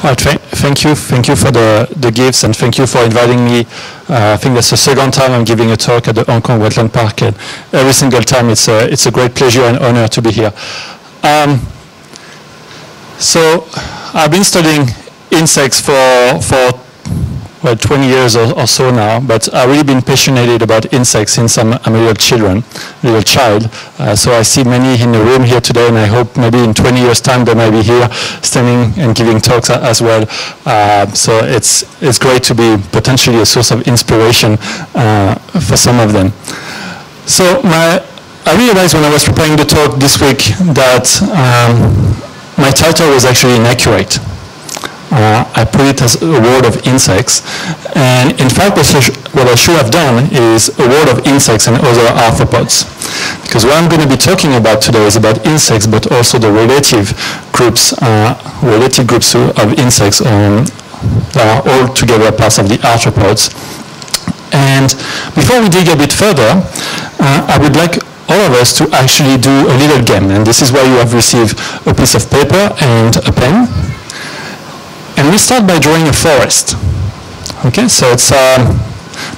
All right, thank you for the gifts, and thank you for inviting me. I think that's the second time I'm giving a talk at the Hong Kong Wetland Park, and every single time it's a great pleasure and honor to be here. So I've been studying insects for well, 20 years or so now, but I've really been passionate about insects since I'm a little child. So I see many in the room here today, and I hope maybe in 20 years' time they might be here standing and giving talks as well. So it's great to be potentially a source of inspiration for some of them. So I realized when I was preparing the talk this week that my title was actually inaccurate. I put it as a world of insects, and in fact what I should have done is a world of insects and other arthropods, because what I'm going to be talking about today is about insects, but also the related groups of insects that are all together parts of the arthropods. And before we dig a bit further, I would like all of us to actually do a little game, and this is why you have received a piece of paper and a pen. And we start by drawing a forest. Okay, so it's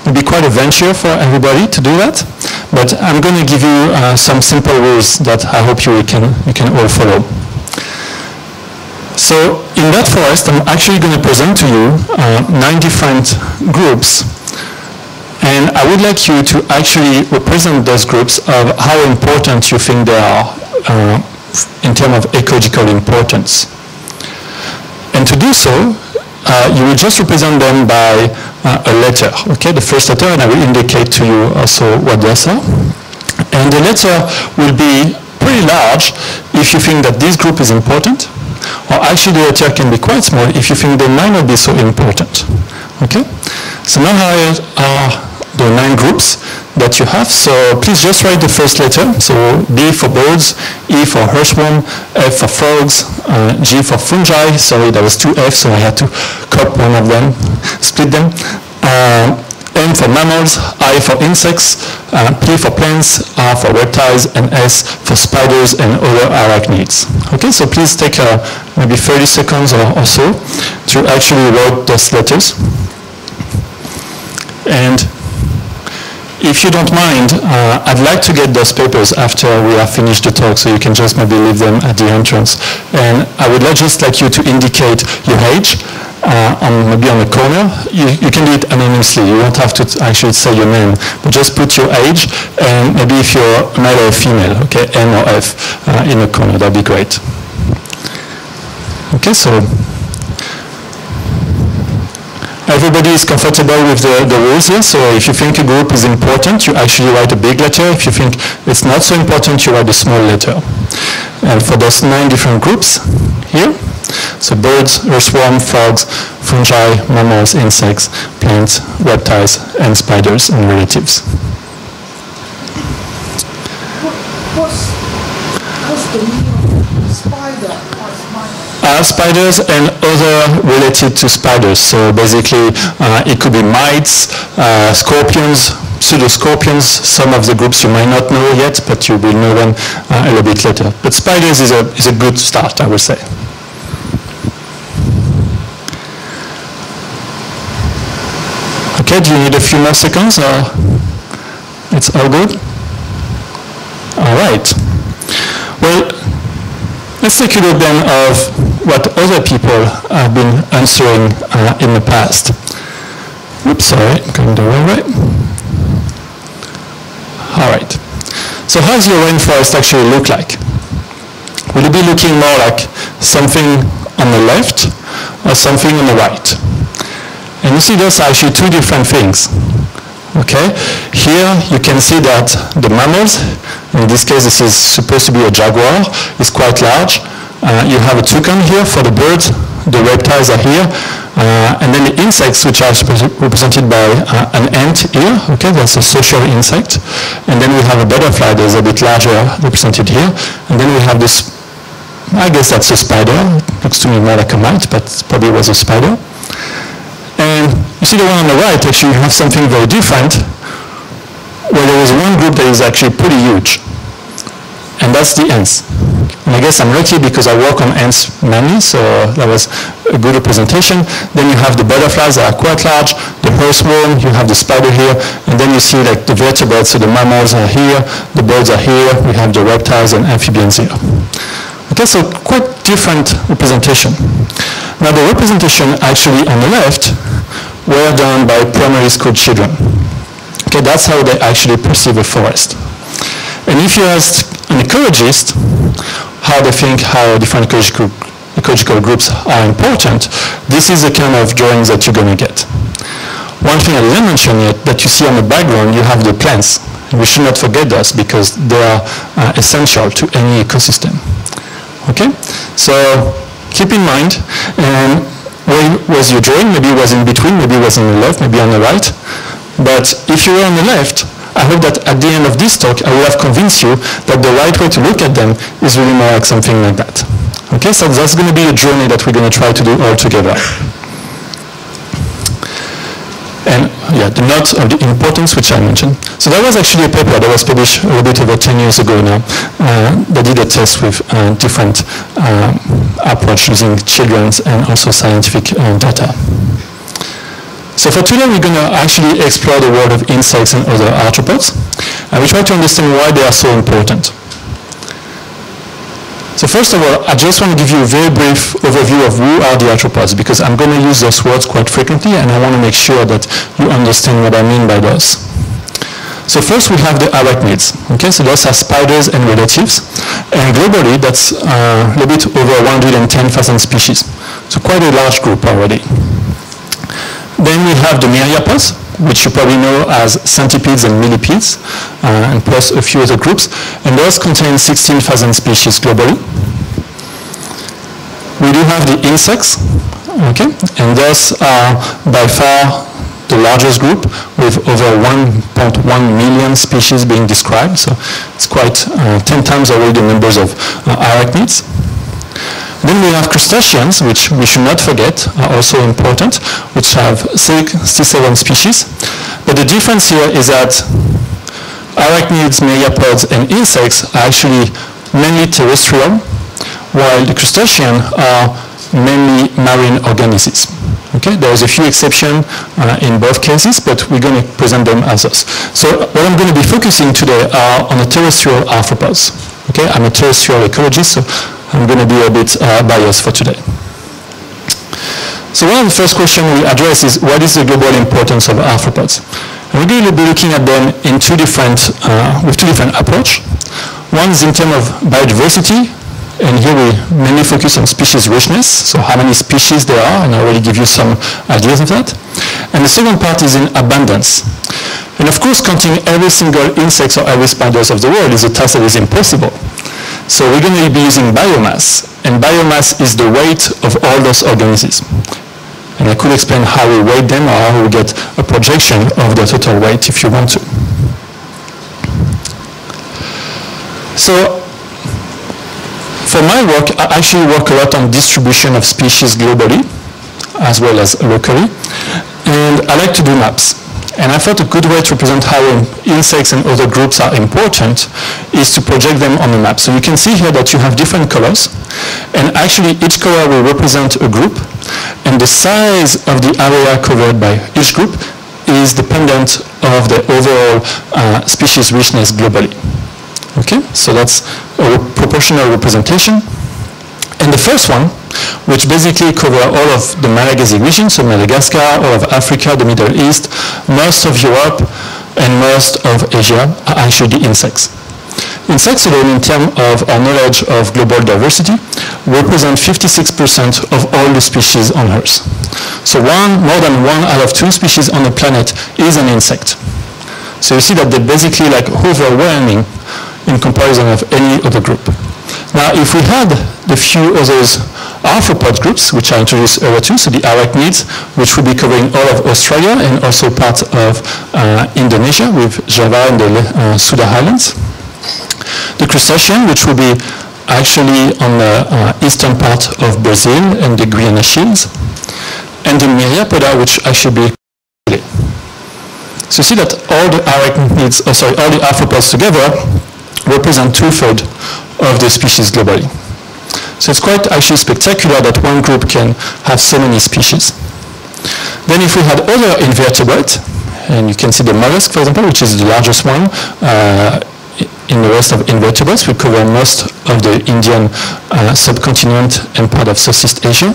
maybe quite a venture for everybody to do that, but I'm going to give you some simple rules that I hope you can all follow. So in that forest, I'm actually going to present to you 9 different groups, and I would like you to actually represent those groups of how important you think they are in terms of ecological importance. And to do so, you will just represent them by a letter, okay? The first letter, and I will indicate to you also what those are. And the letter will be pretty large if you think that this group is important, or actually the letter can be quite small if you think they might not be so important, okay? So now here are the 9 groups that you have. So please just write the first letter. So B for birds, E for earthworm, F for frogs, G for fungi. Sorry, there was 2 Fs, so I had to cut one of them, split them. M for mammals, I for insects, P for plants, R for reptiles, and S for spiders and other arachnids. Okay, so please take maybe 30 seconds or so to actually write those letters. And if you don't mind, I'd like to get those papers after we have finished the talk, so you can just maybe leave them at the entrance. And I would just like you to indicate your age, maybe on the corner. You can do it anonymously. You don't have to actually say your name, but just put your age, and maybe if you're male or female, okay, N or F in the corner, that'd be great. Okay, so everybody is comfortable with the rules here, so if you think a group is important, you actually write a big letter. If you think it's not so important, you write a small letter. And for those 9 different groups here, so birds, earthworm, frogs, fungi, mammals, insects, plants, reptiles, and spiders and relatives. What's the meaning of spider? Spiders and other related to spiders. So basically, it could be mites, scorpions, pseudoscorpions. Some of the groups you might not know yet, but you will know them a little bit later. But spiders is a good start, I would say. Okay, do you need a few more seconds, or it's all good? All right. Well, let's take a look then of what other people have been answering in the past. Oops, sorry, I'm going the wrong way. All right. So how does your rainforest actually look like? Will it be looking more like something on the left or something on the right? And you see those are actually 2 different things. Okay, here you can see that the mammals, in this case this is supposed to be a jaguar, is quite large. You have a toucan here for the birds, the reptiles are here, and then the insects, which are represented by an ant here. Okay, that's a social insect. And then we have a butterfly that's a bit larger, represented here. And then we have this, I guess that's a spider. Looks to me more like a mite, but probably was a spider. And you see the one on the right, actually you have something very different, where there is one group that is actually pretty huge, and that's the ants. And I guess I'm lucky because I work on ants mainly, so that was a good representation. Then you have the butterflies that are quite large, the earthworm, you have the spider here, and then you see like the vertebrates, so the mammals are here, the birds are here, we have the reptiles and amphibians here. Okay, so quite different representation. Now the representation actually on the left were done by primary school children. Okay, that's how they actually perceive a forest. And if you ask an ecologist how they think how different ecological groups are important, this is the kind of drawings that you're going to get. One thing I didn't mention yet, that you see on the background, you have the plants. And we should not forget this because they are essential to any ecosystem. Okay, so keep in mind, where was your drawing? Maybe it was in between, maybe it was on the left, maybe on the right. But if you were on the left, I hope that at the end of this talk, I will have convinced you that the right way to look at them is really more like something like that. Okay, so that's going to be a journey that we're going to try to do all together. And yeah, the note of the importance, which I mentioned. So that was actually a paper that was published a little bit over 10 years ago now. They did a test with different approach using children's and also scientific data. So for today, we're going to actually explore the world of insects and other arthropods, and we try to understand why they are so important. So first of all, I just want to give you a very brief overview of who are the arthropods, because I'm going to use those words quite frequently, and I want to make sure that you understand what I mean by those. So first we have the arachnids. Okay, so those are spiders and relatives, and globally that's a little bit over 110,000 species, so quite a large group already. Then we have the myriapods, which you probably know as centipedes and millipedes, and plus a few other groups, and those contain 16,000 species globally. We do have the insects, okay, and those are by far the largest group, with over 1.1 million species being described, so it's quite 10 times already the numbers of arachnids. Then we have crustaceans, which we should not forget, are also important, which have 67 species. But the difference here is that arachnids, myriapods, and insects are actually mainly terrestrial, while the crustaceans are mainly marine organisms. Okay, there is a few exceptions in both cases, but we're going to present them as us. So what I'm going to be focusing today are on the terrestrial arthropods. Okay, I'm a terrestrial ecologist, so I'm going to be a bit biased for today. So one of the first questions we address is, what is the global importance of arthropods? And we're going to be looking at them in with two different approaches. One is in terms of biodiversity, and here we mainly focus on species richness, so how many species there are, and I already give you some ideas of that. And the second part is in abundance. And of course, counting every single insect or every spiders of the world is a task that is impossible. So we're going to be using biomass, and biomass is the weight of all those organisms. And I could explain how we weight them or how we get a projection of the total weight if you want to. So for my work, I actually work a lot on distribution of species globally, as well as locally, and I like to do maps. And I thought a good way to represent how insects and other groups are important is to project them on the map. So you can see here that you have different colors, and actually each color will represent a group, and the size of the area covered by each group is dependent of the overall species richness globally. Okay, so that's a proportional representation. And the first one, which basically cover all of the Malagasy region, so Madagascar, all of Africa, the Middle East, most of Europe, and most of Asia, are actually the insects. Insects alone, in terms of our knowledge of global diversity, represent 56% of all the species on Earth. So more than 1 out of 2 species on the planet is an insect. So you see that they're basically like overwhelming in comparison of any other group. Now, if we had the few other arthropod groups, which I introduced earlier too, so the arachnids, which would be covering all of Australia and also part of Indonesia with Java and the Sunda Islands. The crustacean, which would be actually on the eastern part of Brazil and the Guiana Shields. And the myriapoda, which actually be Chile. So you see that all the arachnids, all the arthropods together represent 2/3 of the species globally. So it's quite actually spectacular that one group can have so many species. Then if we had other invertebrates, and you can see the mollusk, for example, which is the largest one in the rest of invertebrates. We cover most of the Indian subcontinent and part of Southeast Asia.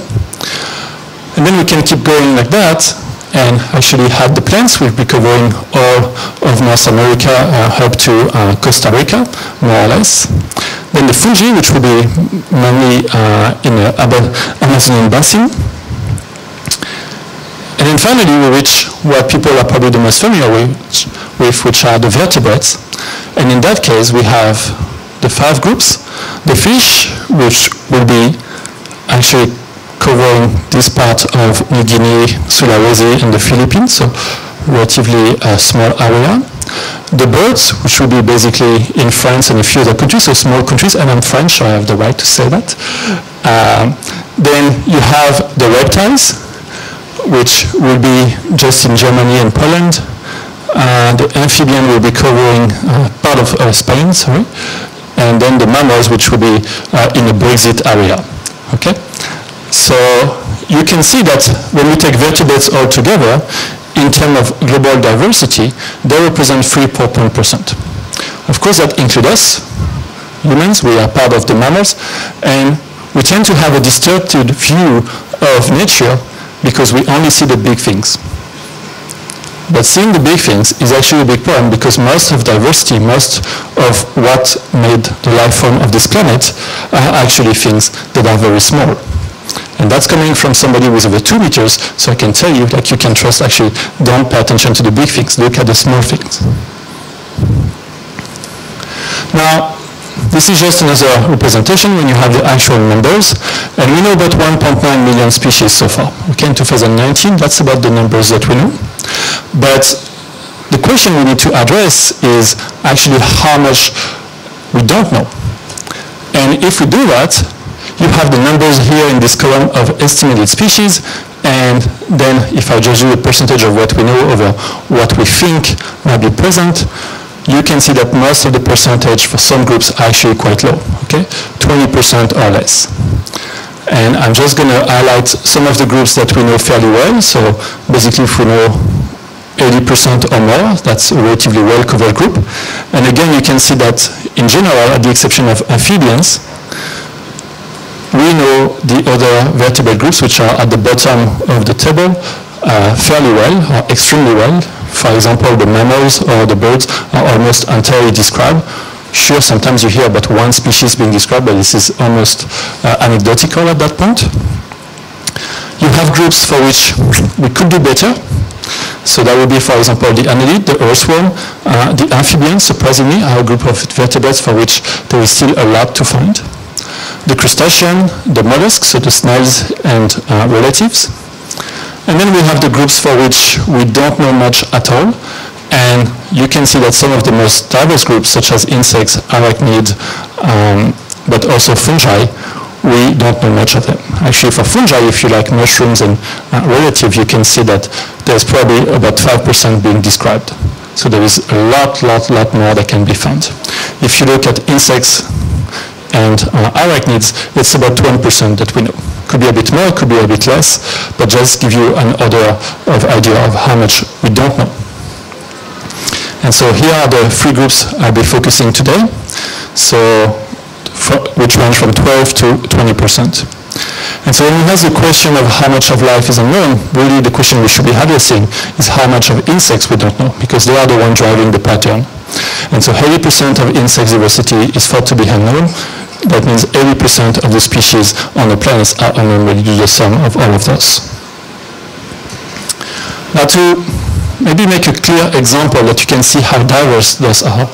And then we can keep going like that, and actually have the plants. We'll be covering all of North America up to Costa Rica, more or less. Then the fungi, which will be mainly in the Amazonian basin. And then finally, we reach what people are probably the most familiar with, which are the vertebrates. And in that case, we have the 5 groups. The fish, which will be actually covering this part of New Guinea, Sulawesi, and the Philippines, so relatively small area. The birds, which will be basically in France and a few other countries, so small countries, and I'm French, so I have the right to say that. Then you have the reptiles, which will be just in Germany and Poland. The amphibian will be covering part of Spain, sorry. And then the mammals, which will be in the Brexit area, okay? So you can see that when we take vertebrates all together, in terms of global diversity, they represent 3.1%. Of course, that includes us, humans. We are part of the mammals, and we tend to have a distorted view of nature because we only see the big things. But seeing the big things is actually a big problem because most of diversity, most of what made the life form of this planet are actually things that are very small. And that's coming from somebody who's over 2 meters, so I can tell you that you can trust actually, don't pay attention to the big things, look at the small things. Now, this is just another representation when you have the actual numbers, and we know about 1.9 million species so far. Okay, in 2019, that's about the numbers that we know. But the question we need to address is actually how much we don't know. And if we do that, you have the numbers here in this column of estimated species, and then if I just do a percentage of what we know over what we think might be present, you can see that most of the percentage for some groups are actually quite low, okay? 20% or less. And I'm just going to highlight some of the groups that we know fairly well. So basically, if we know 80% or more, that's a relatively well-covered group. And again, you can see that in general, at the exception of amphibians, we know the other vertebrate groups, which are at the bottom of the table, fairly well, or extremely well. For example, the mammals or the birds are almost entirely described. Sure, sometimes you hear about one species being described, but this is almost anecdotal at that point. You have groups for which we could do better. So that would be, for example, the annelid, the earthworm, the amphibians, surprisingly, are a group of vertebrates for which there is still a lot to find. The crustacean, the mollusks, so the snails and relatives. And then we have the groups for which we don't know much at all. And you can see that some of the most diverse groups, such as insects, arachnids, but also fungi, we don't know much of them. Actually, for fungi, if you like mushrooms and relatives, you can see that there's probably about 5% being described. So there is a lot more that can be found. If you look at insects and arachnids, it's about 20% that we know. Could be a bit more, could be a bit less, but just give you an order of idea of how much we don't know. And so here are the 3 groups I'll be focusing today, so which range from 12 to 20%. And so when we have the question of how much of life is unknown, really the question we should be addressing is how much of insects we don't know, because they are the ones driving the pattern. And so 80% of insect diversity is thought to be unknown. That means 80% of the species on the planet are unknown when you do the sum of all of those. Now to maybe make a clear example that you can see how diverse those are.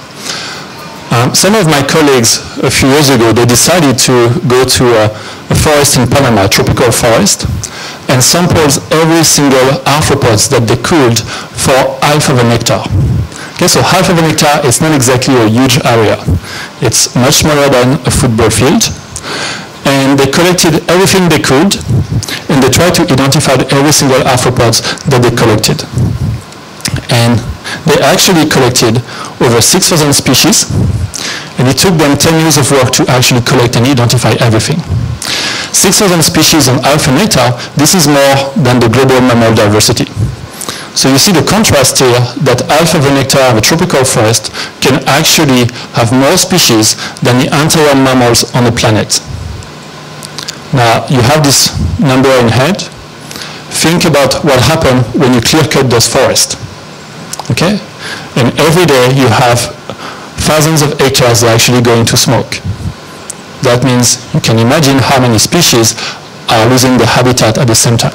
Some of my colleagues a few years ago, they decided to go to a forest in Panama, a tropical forest, and sampled every single arthropods that they could for half of an hectare. Okay, so half of an hectare is not exactly a huge area. It's much smaller than a football field. And they collected everything they could, and they tried to identify every single arthropods that they collected. And they actually collected over 6,000 species, And it took them 10 years of work to actually collect and identify everything. 6,000 species on alpha nectar, this is more than the global mammal diversity. So you see the contrast here that alpha nectar of a tropical forest can actually have more species than the entire mammals on the planet. Now you have this number in head. Think about what happened when you clear cut those forests. Okay? And every day you have thousands of hectares that are actually going to smoke. That means you can imagine how many species are losing their habitat at the same time.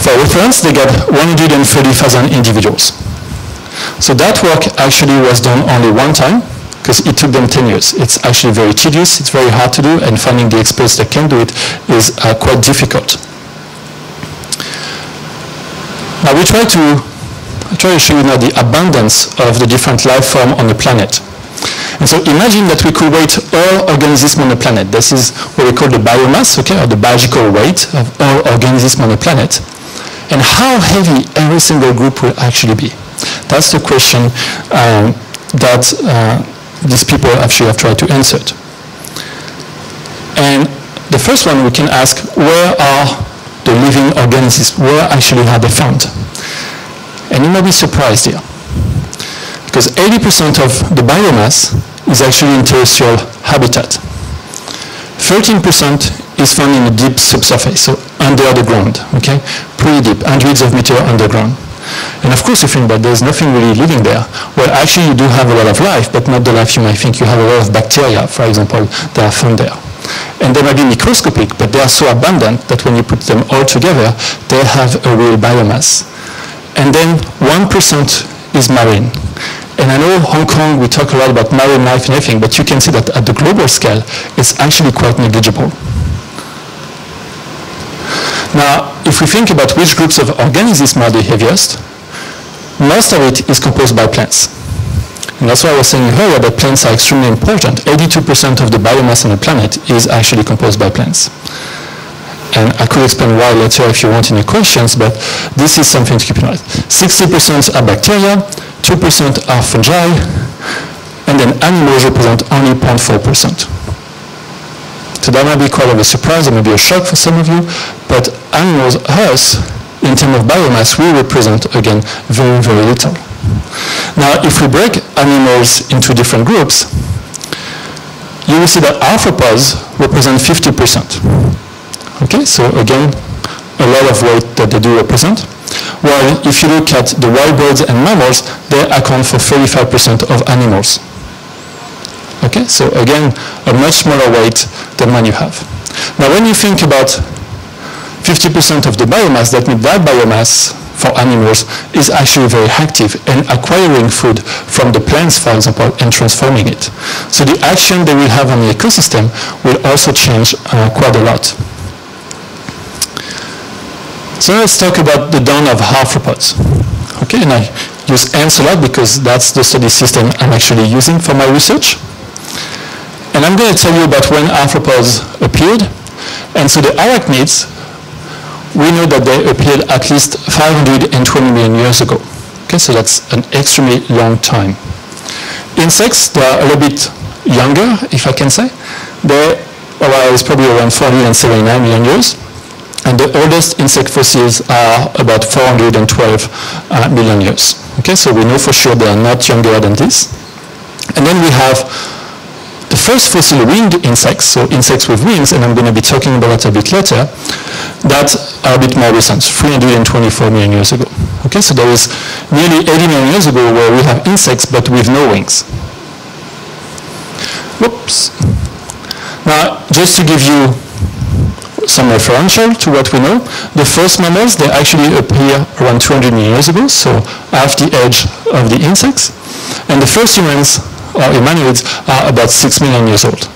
For reference, they got 130,000 individuals. So that work actually was done only one time, because it took them 10 years. It's actually very tedious, it's very hard to do, and finding the experts that can do it is quite difficult. Now I try to show you now the abundance of the different life forms on the planet. And so imagine that we could weight all organisms on the planet. This is what we call the biomass, okay, or the biological weight of all organisms on the planet. And how heavy every single group will actually be. That's the question that these people actually have tried to answer. And the first one we can ask, where are the living organisms? Where actually are they found? And you may be surprised here, because 80% of the biomass is actually in terrestrial habitat. 13% is found in the deep subsurface, so under the ground, okay? Pretty deep, hundreds of meters underground. And of course you think that there's nothing really living there. Well, actually you do have a lot of life, but not the life you might think. You have a lot of bacteria, for example, that are found there. And they might be microscopic, but they are so abundant that when you put them all together, they have a real biomass. And then 1% is marine. And I know Hong Kong, we talk a lot about marine life and everything, but you can see that at the global scale, it's actually quite negligible. Now, if we think about which groups of organisms are the heaviest, most of it is composed by plants. And that's why I was saying earlier that plants are extremely important. 82% of the biomass on the planet is actually composed by plants. And I could explain why later if you want in your questions, but this is something to keep in mind. 60% are bacteria, 2% are fungi, and then animals represent only 0.4%. So that might be quite of a surprise, it may be a shock for some of you, but animals, us, in terms of biomass, we represent, again, very, very little. Now, if we break animals into different groups, you will see that arthropods represent 50%. Okay, so again, a lot of weight that they do represent. While if you look at the wild birds and mammals, they account for 35% of animals. Okay, so again, a much smaller weight than one you have. Now when you think about 50% of the biomass, that means that biomass for animals is actually very active and acquiring food from the plants, for example, and transforming it. So the action they will have on the ecosystem will also change quite a lot. So let's talk about the dawn of arthropods. Okay, and I use ants a lot because that's the study system I'm actually using for my research. And I'm going to tell you about when arthropods appeared. And so the arachnids, we know that they appeared at least 520 million years ago. Okay, so that's an extremely long time. Insects, they are a little bit younger, if I can say. They are probably around 479 million years. And the oldest insect fossils are about 412 million years. Okay, so we know for sure they are not younger than this. And then we have the first fossil winged insects, so insects with wings, and I'm going to be talking about that a bit later, that are a bit more recent, 324 million years ago. Okay, so there is nearly 80 million years ago where we have insects but with no wings. Whoops. Now, just to give you some referential to what we know, the first mammals, they actually appear around 200 million years ago, so half the age of the insects. And the first humans, or humanoids, are about 6 million years old.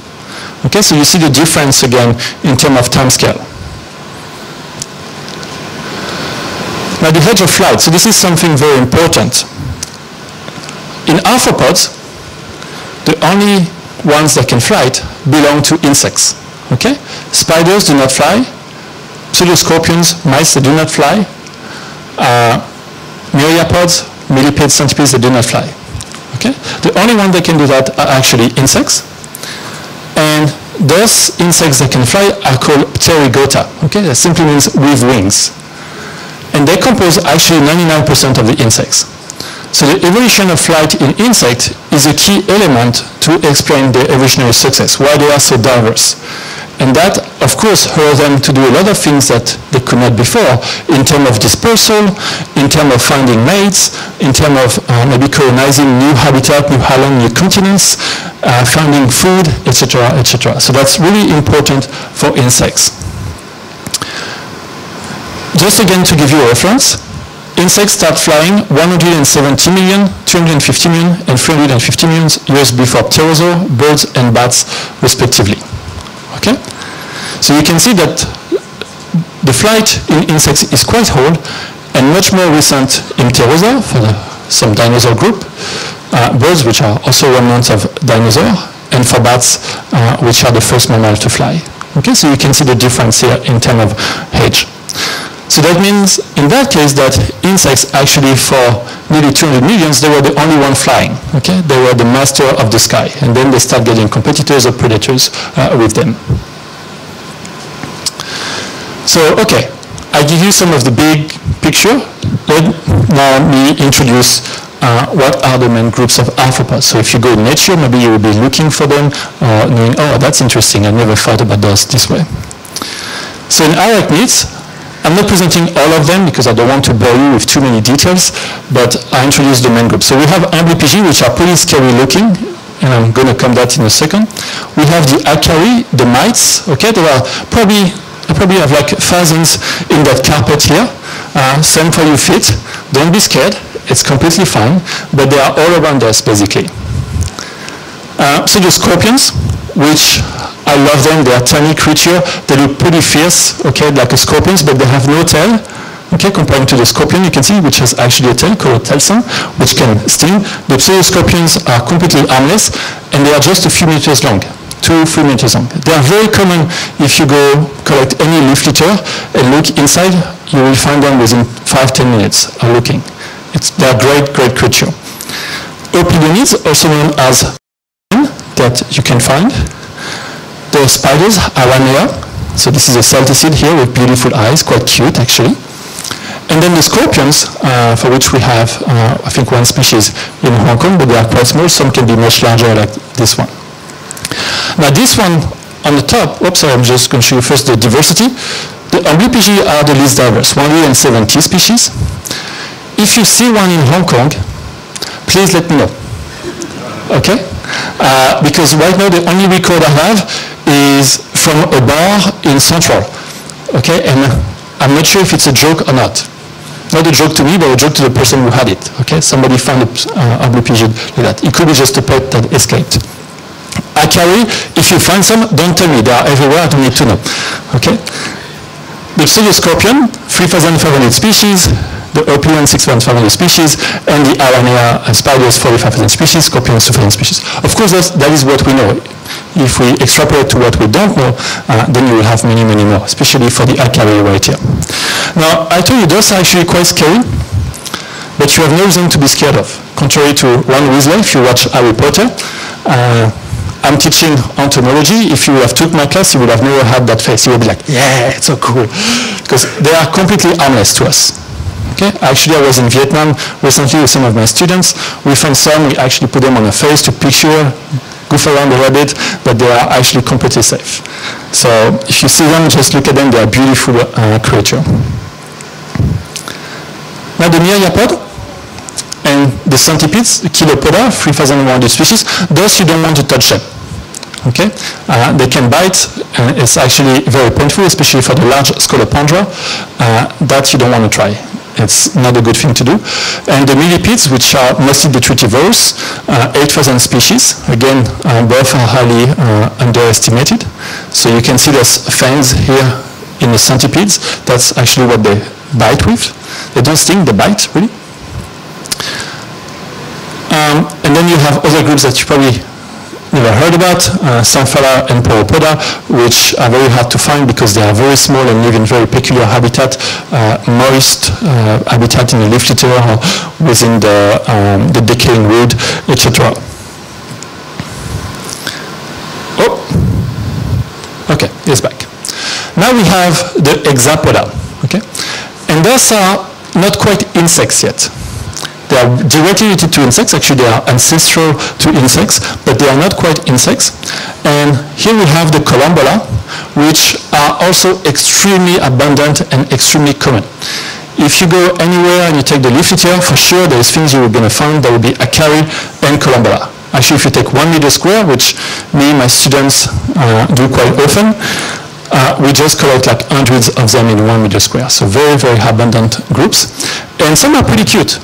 Okay, so you see the difference again in terms of time scale. Now the age of flight, so this is something very important. In arthropods, the only ones that can fly belong to insects. Okay? Spiders do not fly. Pseudoscorpions, mice, they do not fly. Myriapods, millipedes, centipedes, they do not fly. Okay? The only one that can do that are actually insects. And those insects that can fly are called pterygota. Okay? That simply means with wings. And they compose actually 99% of the insects. So the evolution of flight in insects is a key element to explain their evolutionary success, why they are so diverse. And that, of course, allows them to do a lot of things that they could not before, in terms of dispersal, in terms of finding mates, in terms of maybe colonizing new habitat, new island, new continents, finding food, etc., etc. So that's really important for insects. Just again to give you a reference, insects start flying 170 million, 250 million, and 350 million years before pterosaurs, birds, and bats, respectively. Okay? So you can see that the flight in insects is quite old and much more recent in pterosaurs for some dinosaur group, birds, which are also remnants of dinosaurs, and for bats, which are the first mammals to fly. Okay? So you can see the difference here in terms of age. So that means, in that case, that insects actually for nearly 200 million, they were the only one flying. Okay? They were the master of the sky. And then they start getting competitors or predators with them. So, okay, I give you some of the big picture. Let now me introduce what are the main groups of arthropods. So if you go in nature, maybe you will be looking for them, knowing, oh, that's interesting, I never thought about those this way. So in arachnids, I'm not presenting all of them because I don't want to bore you with too many details, but I introduce the main group. So we have amblypygi, which are pretty scary looking, and I'm going to come to that in a second. We have the acari, the mites. Okay, there are probably have like thousands in that carpet here. Same for your feet. Don't be scared. It's completely fine, but they are all around us basically. So the scorpions, which I love them. They are tiny creatures. They look pretty fierce, okay, like a scorpion, but they have no tail. Okay, compared to the scorpion, you can see, which has actually a tail called a telson, which can sting. The pseudoscorpions are completely harmless, and they are just a few meters long, 2-3 meters long. They are very common if you go collect any leaf litter and look inside. You will find them within 5-10 minutes of looking. They are great, great creatures. Opilionids, also known as that you can find. The spiders, Arachnids. So this is a celticid here with beautiful eyes, quite cute actually. And then the scorpions, for which we have, I think, one species in Hong Kong, but they are quite small. Some can be much larger, like this one. Now this one on the top, oops, I'm just going to show you first the diversity. The amblypygi are the least diverse, 170 species. If you see one in Hong Kong, please let me know. Okay? Because right now the only record I have is from a bar in Central. Okay, and I'm not sure if it's a joke or not. Not a joke to me, but a joke to the person who had it. Okay, somebody found an amblypygi like that. It could be just a pet that escaped. Acari, if you find some, don't tell me. They are everywhere. I don't need to know. Okay. The pseudoscorpion, 3,500 species. The opilion, 6,500 species, and the Arachnids spiders, 45,000 species, scorpions, 2,000 species. Of course, that is what we know. If we extrapolate to what we don't know, then you will have many, many more, especially for the acari right here. Now, I told you those are actually quite scary, but you have no reason to be scared of. Contrary to Ron Weasley, if you watch Harry Potter, I'm teaching entomology. If you have took my class, you would have never had that face. You would be like, yeah, it's so cool. Because they are completely harmless to us. Okay. Actually, I was in Vietnam recently with some of my students. We found some, we actually put them on a face to picture, goof around a bit, but they are actually completely safe. So if you see them, just look at them. They are beautiful creatures. Now the myriapod and the centipedes, the Chilopoda, 3,100 species, those you don't want to touch them. Okay? They can bite, and it's actually very painful, especially for the large Scolopendra. That you don't want to try. It's not a good thing to do. And the millipedes, which are mostly detritivores, 8,000 species. Again, both are highly underestimated. So you can see those fangs here in the centipedes. That's actually what they bite with. They don't sting, they bite, really. And then you have other groups that you probably never heard about, Symphala and Pauropoda, which are very hard to find because they are very small and live in very peculiar habitat, moist habitat in the leaf litter or within the decaying wood, etc. Oh, okay, it's back. Now we have the Hexapoda, okay? And those are not quite insects yet. They are directly related to insects. Actually, they are ancestral to insects, but they are not quite insects. And here we have the Columbola, which are also extremely abundant and extremely common. If you go anywhere and you take the leaf litter, for sure there's things you're going to find. There will be Acari and Columbola. Actually, if you take 1 meter square, which me and my students do quite often, we just collect like hundreds of them in 1 meter square. So very, very abundant groups. And some are pretty cute.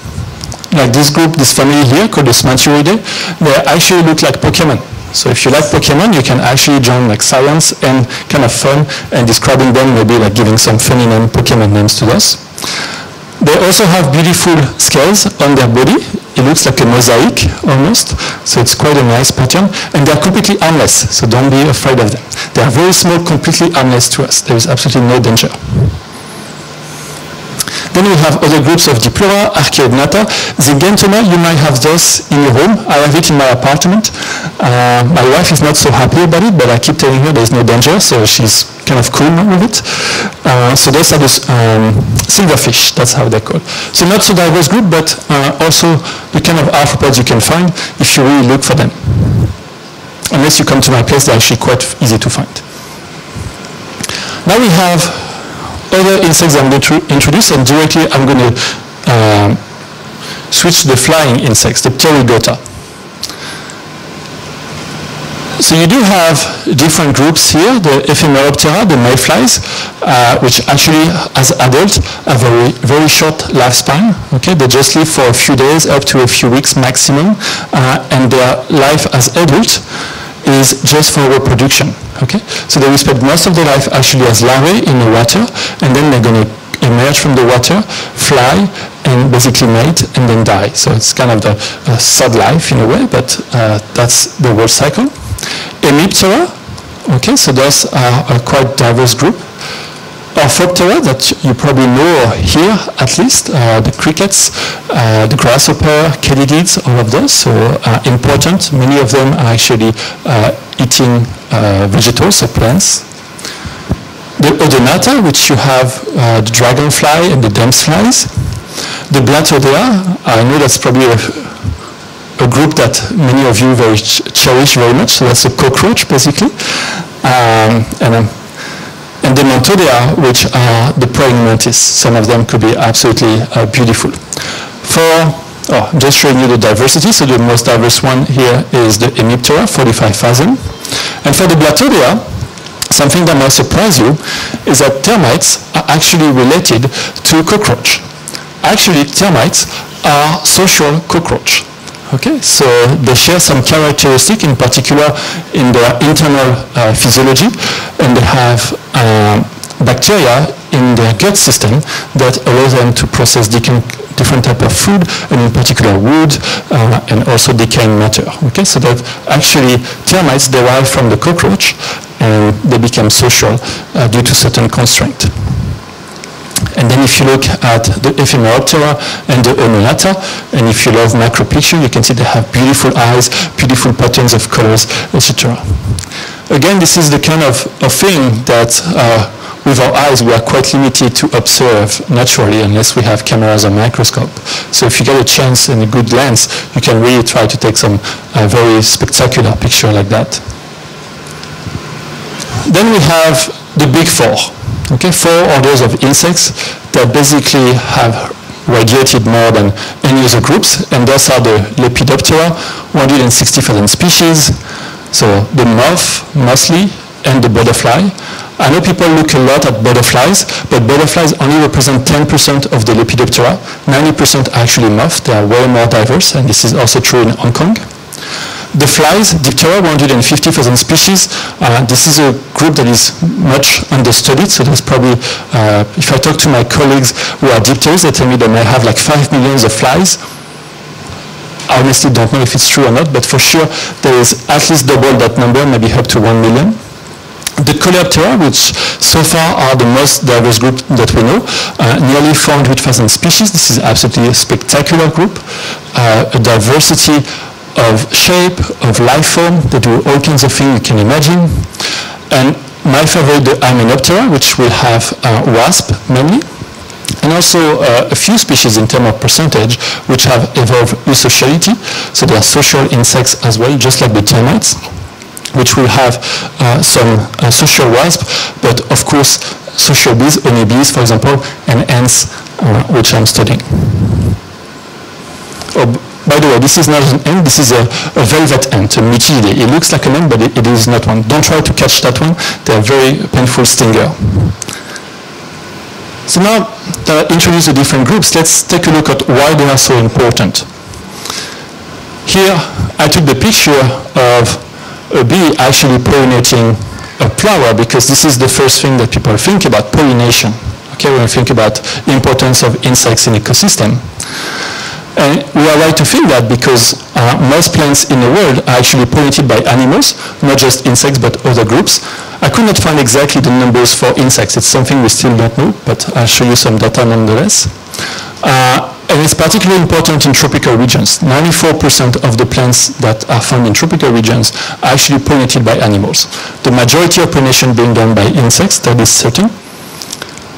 Like this group, this family here called the Smaturidae, they actually look like Pokemon. So if you like Pokemon, you can actually join like science and kind of fun and describing them, maybe like giving some funny name, Pokemon names to us. They also have beautiful scales on their body. It looks like a mosaic almost, so it's quite a nice pattern. And they're completely harmless, so don't be afraid of them. They are very small, completely harmless to us. There is absolutely no danger. Then we have other groups of Diplora, Archaeognatha. Zygentoma, you might have those in your home. I have it in my apartment. My wife is not so happy about it, but I keep telling her there's no danger, so she's kind of cool with it. So those are the silverfish, that's how they're called. So not so diverse group, but also the kind of arthropods you can find if you really look for them. Unless you come to my place, they're actually quite easy to find. Now we have other insects I'm going to introduce, and directly I'm going to switch to the flying insects, the Pterygota. So you do have different groups here, the Ephemeroptera, the mayflies, which actually, as adults, have a very short lifespan. Okay, they just live for a few days, up to a few weeks maximum, and their life as adults is just for reproduction. Okay, so they will spend most of their life actually as larvae in the water, and then they're going to emerge from the water, fly, and basically mate, and then die. So it's kind of the sad life in a way, but that's the world cycle. Hemiptera, okay, so those are a quite diverse group. Orthoptera, that you probably know here at least, the crickets, the grasshopper, katydids, all of those, so important. Many of them are actually eating vegetables, so plants. The Odonata, which you have the dragonfly and the dampsflies. The Blattodea, I know that's probably a group that many of you cherish very much, so that's a cockroach basically. And the Montodea, which are the praying mantis. Some of them could be absolutely beautiful. I'm just showing you the diversity. So the most diverse one here is the Hemiptera, 45,000. And for the Blattodea, something that might surprise you is that termites are actually related to cockroach. Actually, termites are social cockroach. Okay, so they share some characteristic, in particular in their internal physiology, and they have bacteria in their gut system that allows them to process different type of food, and in particular wood, and also decaying matter. Okay, so that actually termites derive from the cockroach, and they become social due to certain constraint. And then if you look at the Ephemeroptera and the Odonata, and if you love macro picture, you can see they have beautiful eyes, beautiful patterns of colors, etc. Again, this is the kind of thing that with our eyes we are quite limited to observe naturally unless we have cameras or microscope. So if you get a chance and a good lens, you can really try to take some very spectacular picture like that. Then we have the big four. Okay, 4 orders of insects that basically have radiated more than any other groups, and those are the Lepidoptera, 160,000 species, so the moth mostly, and the butterfly. I know people look a lot at butterflies, but butterflies only represent 10% of the Lepidoptera. 90% are actually moth. They are way more diverse, and this is also true in Hong Kong. The flies, Diptera, 150,000 species. This is a group that is much understudied, so there's probably, if I talk to my colleagues who are dipterers, they tell me they may have like 5 million of flies. I honestly don't know if it's true or not, but for sure there is at least double that number, maybe up to 1 million. The Kolyatura, which so far are the most diverse group that we know, nearly 400,000 species. This is absolutely a spectacular group, a diversity of shape, of life form. They do all kinds of things you can imagine. And my favorite, the Hymenoptera, which will have wasp mainly, and also a few species in terms of percentage which have evolved eusociality. So they are social insects as well, just like the termites, which will have some social wasp, but of course social bees, honeybees, for example, and ants, which I'm studying. Oh, by the way, this is not an ant, this is a velvet ant, a Mytidae. It looks like an ant, but it is not one. Don't try to catch that one. They are very painful stinger. So now that I introduced the different groups, let's take a look at why they are so important. Here, I took the picture of a bee actually pollinating a flower, because this is the first thing that people think about, pollination. Okay, when we think about the importance of insects in ecosystem. And we are right to think that because most plants in the world are actually pollinated by animals, not just insects, but other groups. I could not find exactly the numbers for insects. It's something we still don't know, but I'll show you some data nonetheless. And it's particularly important in tropical regions. 94% of the plants that are found in tropical regions are actually pollinated by animals. The majority of pollination being done by insects, that is certain.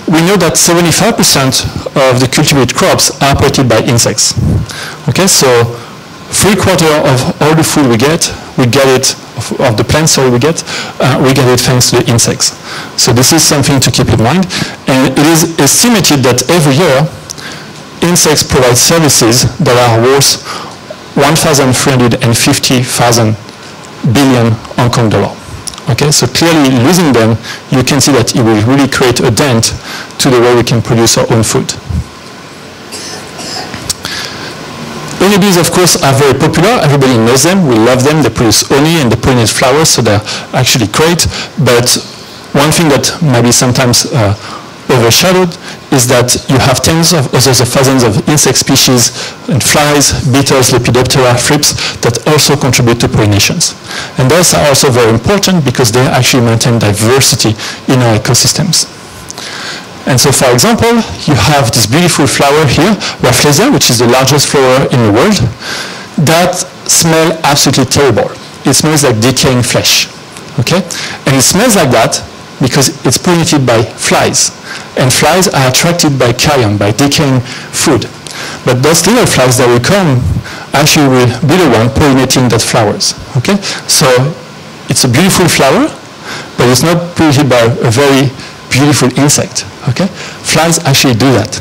We know that 75% of the cultivated crops are pollinated by insects. Okay, so 3/4 of all the food we get it, of the plants we get it thanks to the insects. So this is something to keep in mind. And it is estimated that every year, insects provide services that are worth 1,350,000 billion Hong Kong dollar. Okay, so clearly losing them, you can see that it will really create a dent to the way we can produce our own food. Honeybees, of course, are very popular. Everybody knows them. We love them. They produce honey and they pollinate flowers, so they're actually great. But one thing that might be sometimes overshadowed is that you have tens of others of thousands of insect species and flies, beetles, Lepidoptera, thrips that also contribute to pollinations. And those are also very important because they actually maintain diversity in our ecosystems. And so, for example, you have this beautiful flower here, Rafflesia, which is the largest flower in the world, that smells absolutely terrible. It smells like decaying flesh. Okay? And it smells like that because it's pollinated by flies. And flies are attracted by carrion, by decaying food. But those little flies that will come actually will be the one pollinating that flowers. Okay? So it's a beautiful flower, but it's not pollinated by a very beautiful insect. Okay? Flies actually do that.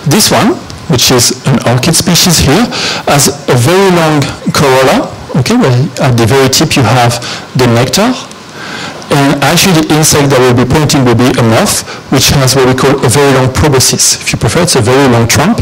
This one, which is an orchid species here, has a very long corolla. Okay, where at the very tip you have the nectar. And actually the insect that will be pollinating will be a moth, which has what we call a very long proboscis. If you prefer, it's a very long trunk.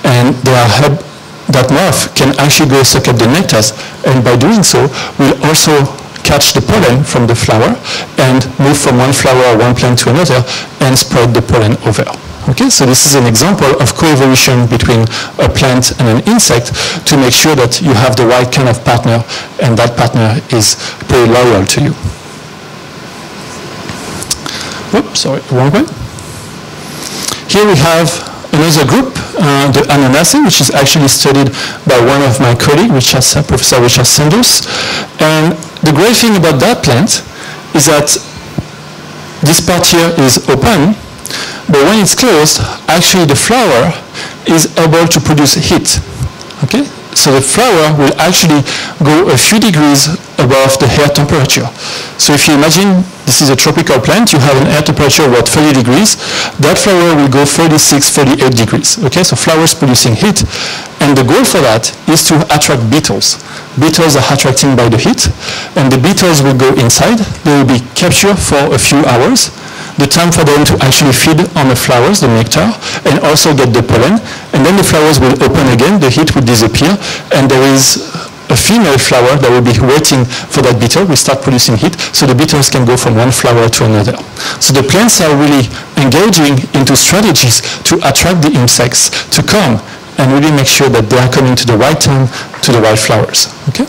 And that moth can actually go suck up the nectars, and by doing so, will also catch the pollen from the flower and move from one flower or one plant to another and spread the pollen over. Okay, so this is an example of coevolution between a plant and an insect to make sure that you have the right kind of partner and that partner is very loyal to you. Oops, sorry, wrong way. Here we have another group, the Anansi, which is actually studied by one of my colleagues, Professor Richard Sanders. And the great thing about that plant is that this part here is open, but when it's closed, actually the flower is able to produce heat. Okay? So the flower will actually go a few degrees above the air temperature. So if you imagine this is a tropical plant, you have an air temperature of about 30 degrees. That flower will go 36, 38 degrees. Okay, so flowers producing heat. And the goal for that is to attract beetles. Beetles are attracted by the heat, and the beetles will go inside. They will be captured for a few hours. The time for them to actually feed on the flowers, the nectar, and also get the pollen. And then the flowers will open again, the heat will disappear, and there is a female flower that will be waiting for that beetle, will start producing heat, so the beetles can go from one flower to another. So the plants are really engaging into strategies to attract the insects to come and really make sure that they are coming to the right time, to the right flowers. Okay?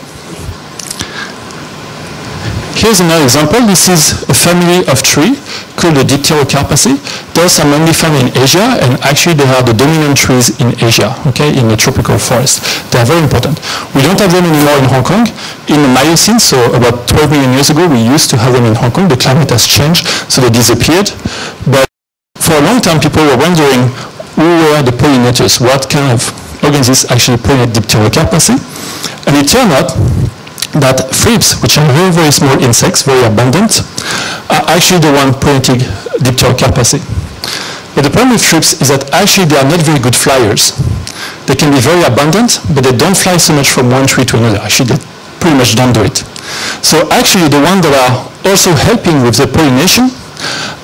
Here's another example. This is a family of tree called the Dipterocarpaceae. Those are mainly found in Asia, and actually they are the dominant trees in Asia, okay, in the tropical forest. They are very important. We don't have them anymore in Hong Kong. In the Miocene, so about 12 million years ago, we used to have them in Hong Kong. The climate has changed, so they disappeared. But for a long time, people were wondering who were the pollinators, what kind of organisms actually pollinate Dipterocarpaceae. And it turned out that thrips, which are very, very small insects, very abundant, are actually the one pollinating Dipterocarpaceae. But the problem with thrips is that actually they are not very good flyers. They can be very abundant, but they don't fly so much from one tree to another. Actually, they pretty much don't do it. So actually the ones that are also helping with the pollination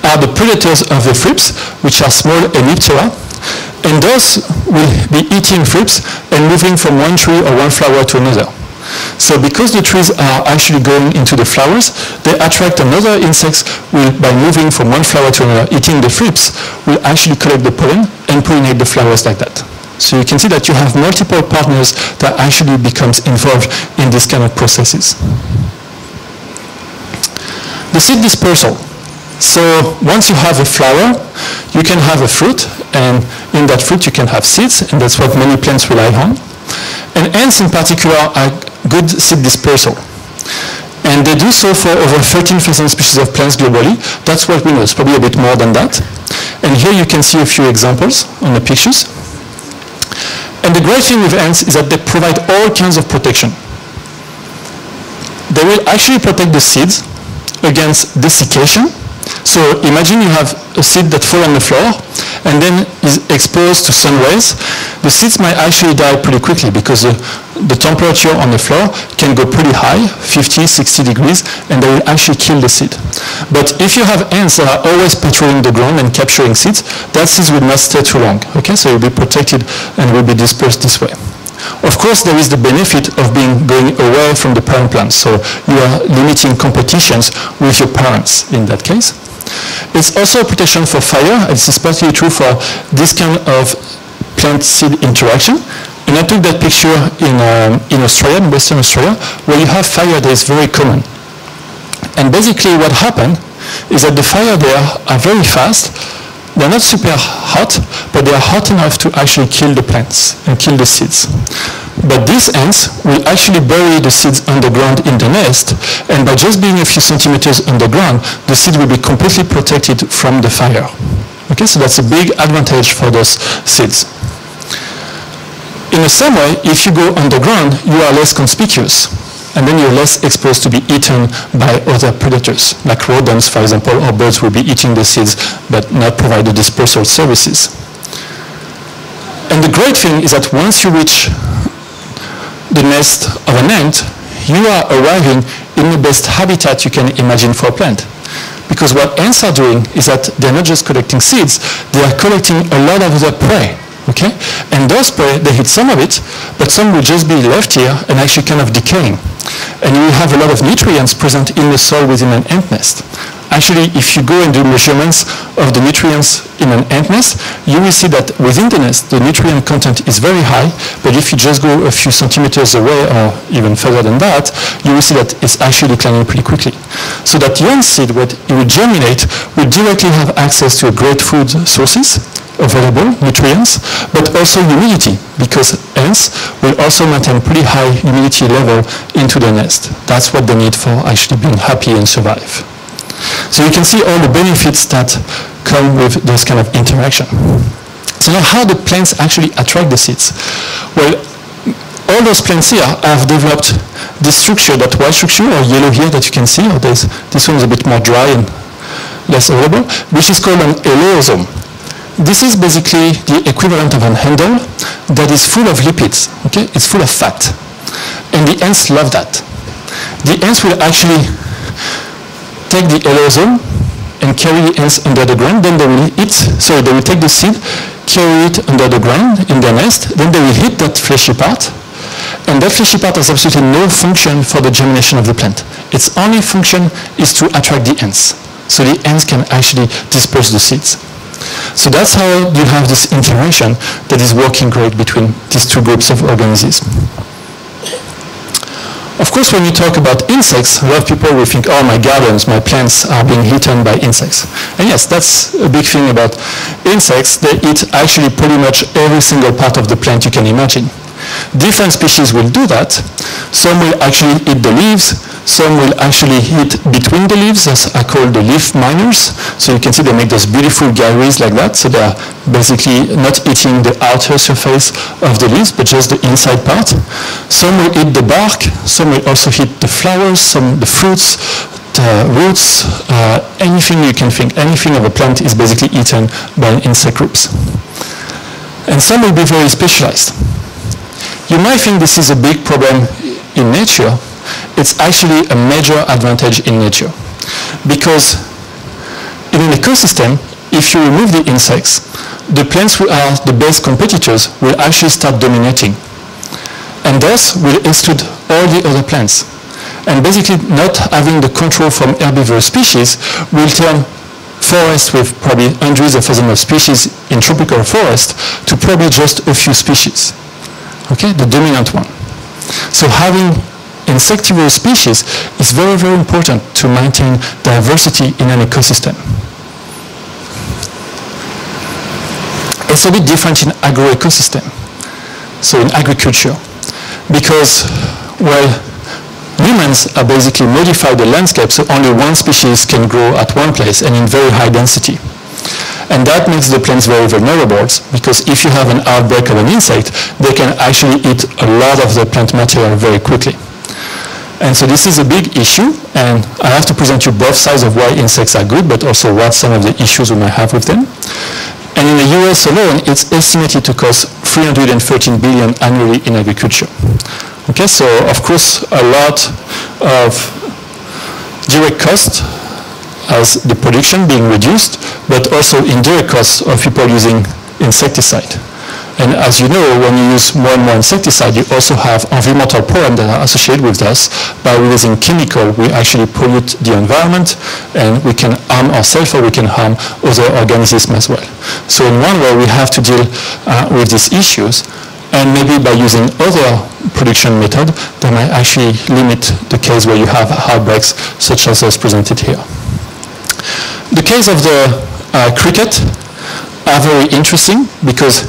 are the predators of the thrips, which are small Hemiptera, and those will be eating thrips and moving from one tree or one flower to another. So because the trees are actually going into the flowers, they attract another insects by moving from one flower to another, eating the thrips, will actually collect the pollen and pollinate the flowers like that. So you can see that you have multiple partners that actually becomes involved in this kind of processes. The seed dispersal. So once you have a flower, you can have a fruit, and in that fruit you can have seeds, and that's what many plants rely on. And ants in particular are good seed dispersal. And they do so for over 13,000 species of plants globally. That's what we know. It's probably a bit more than that. And here you can see a few examples on the pictures. And the great thing with ants is that they provide all kinds of protection. They will actually protect the seeds against desiccation. So imagine you have a seed that falls on the floor and then is exposed to sun rays. The seeds might actually die pretty quickly because the temperature on the floor can go pretty high, 50, 60 degrees, and they will actually kill the seed. But if you have ants that are always patrolling the ground and capturing seeds, that seeds will not stay too long. Okay, so it will be protected and will be dispersed this way. Of course, there is the benefit of going away from the parent plant. So you are limiting competitions with your parents in that case. It's also a protection for fire. It's especially true for this kind of plant-seed interaction. And I took that picture in Australia, in Western Australia, where you have fire that is very common. And basically what happened is that the fire there are very fast. They're not super hot, but they are hot enough to actually kill the plants and kill the seeds. But these ants will actually bury the seeds underground in the nest, and by just being a few centimeters underground, the seed will be completely protected from the fire. Okay, so that's a big advantage for those seeds. In the same way, if you go underground, you are less conspicuous, and then you're less exposed to be eaten by other predators, like rodents, for example, or birds will be eating the seeds but not provide the dispersal services. And the great thing is that once you reach the nest of an ant, you are arriving in the best habitat you can imagine for a plant. Because what ants are doing is that they're not just collecting seeds, they are collecting a lot of other prey. Okay? And those prey, they eat some of it, but some will just be left here and actually kind of decaying. And you will have a lot of nutrients present in the soil within an ant nest. Actually, if you go and do measurements of the nutrients in an ant nest, you will see that within the nest, the nutrient content is very high, but if you just go a few centimeters away or even further than that, you will see that it's actually declining pretty quickly. So that young seed, when it will germinate, will directly have access to great food sources, available nutrients, but also humidity, because ants will also maintain pretty high humidity level into the nest. That's what they need for actually being happy and survive. So you can see all the benefits that come with this kind of interaction. So now how do plants actually attract the seeds? Well, all those plants here have developed this structure, that white structure or yellow here that you can see, or this one is a bit more dry and less available, which is called an eleosome. This is basically the equivalent of an handle that is full of lipids, okay? It's full of fat. And the ants love that. The ants will actually take the eleosome and carry the ants under the ground, then they will they will take the seed, carry it under the ground in their nest, then they will hit that fleshy part, and that fleshy part has absolutely no function for the germination of the plant. Its only function is to attract the ants. So the ants can actually disperse the seeds. So that's how you have this interaction that is working great between these two groups of organisms. Of course, when you talk about insects, a lot of people will think, oh, my gardens, my plants are being eaten by insects. And yes, that's a big thing about insects. They eat actually pretty much every single part of the plant you can imagine. Different species will do that. Some will actually eat the leaves. Some will actually eat between the leaves, as are called the leaf miners. So you can see they make those beautiful galleries like that. So they are basically not eating the outer surface of the leaves, but just the inside part. Some will eat the bark. Some will also eat the flowers, some the fruits, the roots, anything you can think. Anything of a plant is basically eaten by insect groups. And some will be very specialized. You might think this is a big problem in nature. It's actually a major advantage in nature. Because in an ecosystem, if you remove the insects, the plants who are the best competitors will actually start dominating. And thus will exclude all the other plants. And basically not having the control from herbivorous species will turn forests with probably hundreds of thousands of species in tropical forest to probably just a few species. Okay, the dominant one. So having insectivorous species is very, very important to maintain diversity in an ecosystem. It's a bit different in agroecosystem, so in agriculture, because, well, humans are basically modify the landscape so only one species can grow at one place and in very high density. And that makes the plants very vulnerable, because if you have an outbreak of an insect, they can actually eat a lot of the plant material very quickly. And so this is a big issue, and I have to present you both sides of why insects are good, but also what some of the issues we might have with them. And in the US alone, it's estimated to cost $313 billion annually in agriculture. Okay, so of course, a lot of direct cost as the production being reduced, but also indirect costs of people using insecticide. And as you know, when you use more and more insecticide, you also have environmental problems that are associated with this. By using chemical, we actually pollute the environment, and we can harm ourselves or we can harm other organisms as well. So in one way, we have to deal with these issues, and maybe by using other production methods, they might actually limit the case where you have outbreaks such as those presented here. The case of the cricket are very interesting because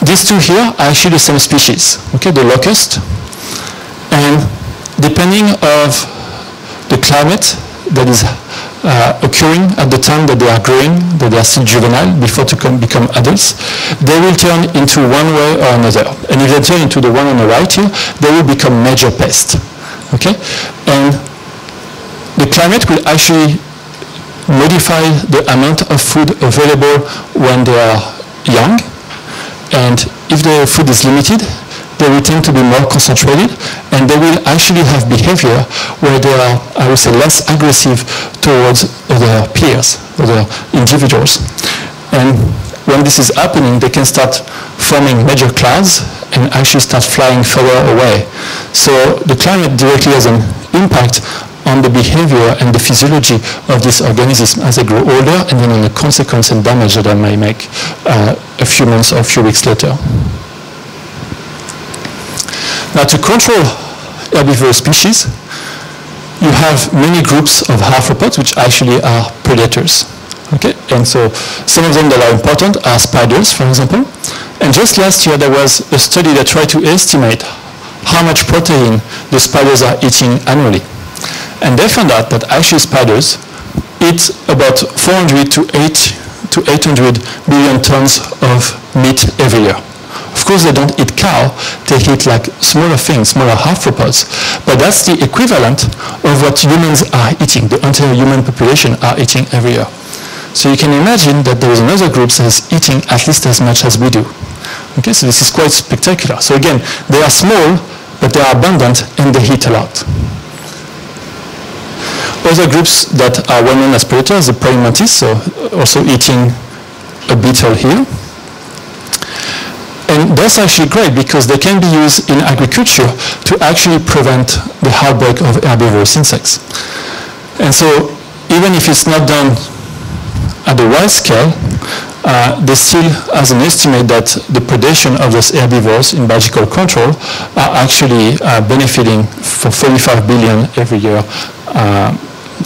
these two here are actually the same species, okay, the locust. And depending of the climate that is occurring at the time that they are growing, that they are still juvenile before to become adults, they will turn into one way or another. And if they turn into the one on the right here, they will become major pests, okay? And the climate will actually modify the amount of food available when they are young, and if the food is limited, they will tend to be more concentrated, and they will actually have behavior where they are, I would say, less aggressive towards other peers, other individuals. And when this is happening, they can start forming major clouds and actually start flying further away. So the climate directly has an impact on the behavior and the physiology of these organisms as they grow older, and then on the consequence and damage that they may make a few months or a few weeks later. Now, to control herbivorous species, you have many groups of arthropods which actually are predators. Okay? And so some of them that are important are spiders, for example. And just last year there was a study that tried to estimate how much protein the spiders are eating annually. And they found out that actually spiders eat about 400 to 800 billion tons of meat every year. Of course, they don't eat cow, they eat like smaller things, smaller arthropods. But that's the equivalent of what humans are eating, the entire human population are eating every year. So you can imagine that there is another group that is eating at least as much as we do. Okay, so this is quite spectacular. So again, they are small, but they are abundant and they eat a lot. Other groups that are well-known as predators, the praying mantis, so also eating a beetle here. And that's actually great because they can be used in agriculture to actually prevent the outbreak of herbivorous insects. And so even if it's not done at the right scale, they still has an estimate that the predation of those herbivores in biological control are actually benefiting for 45 billion every year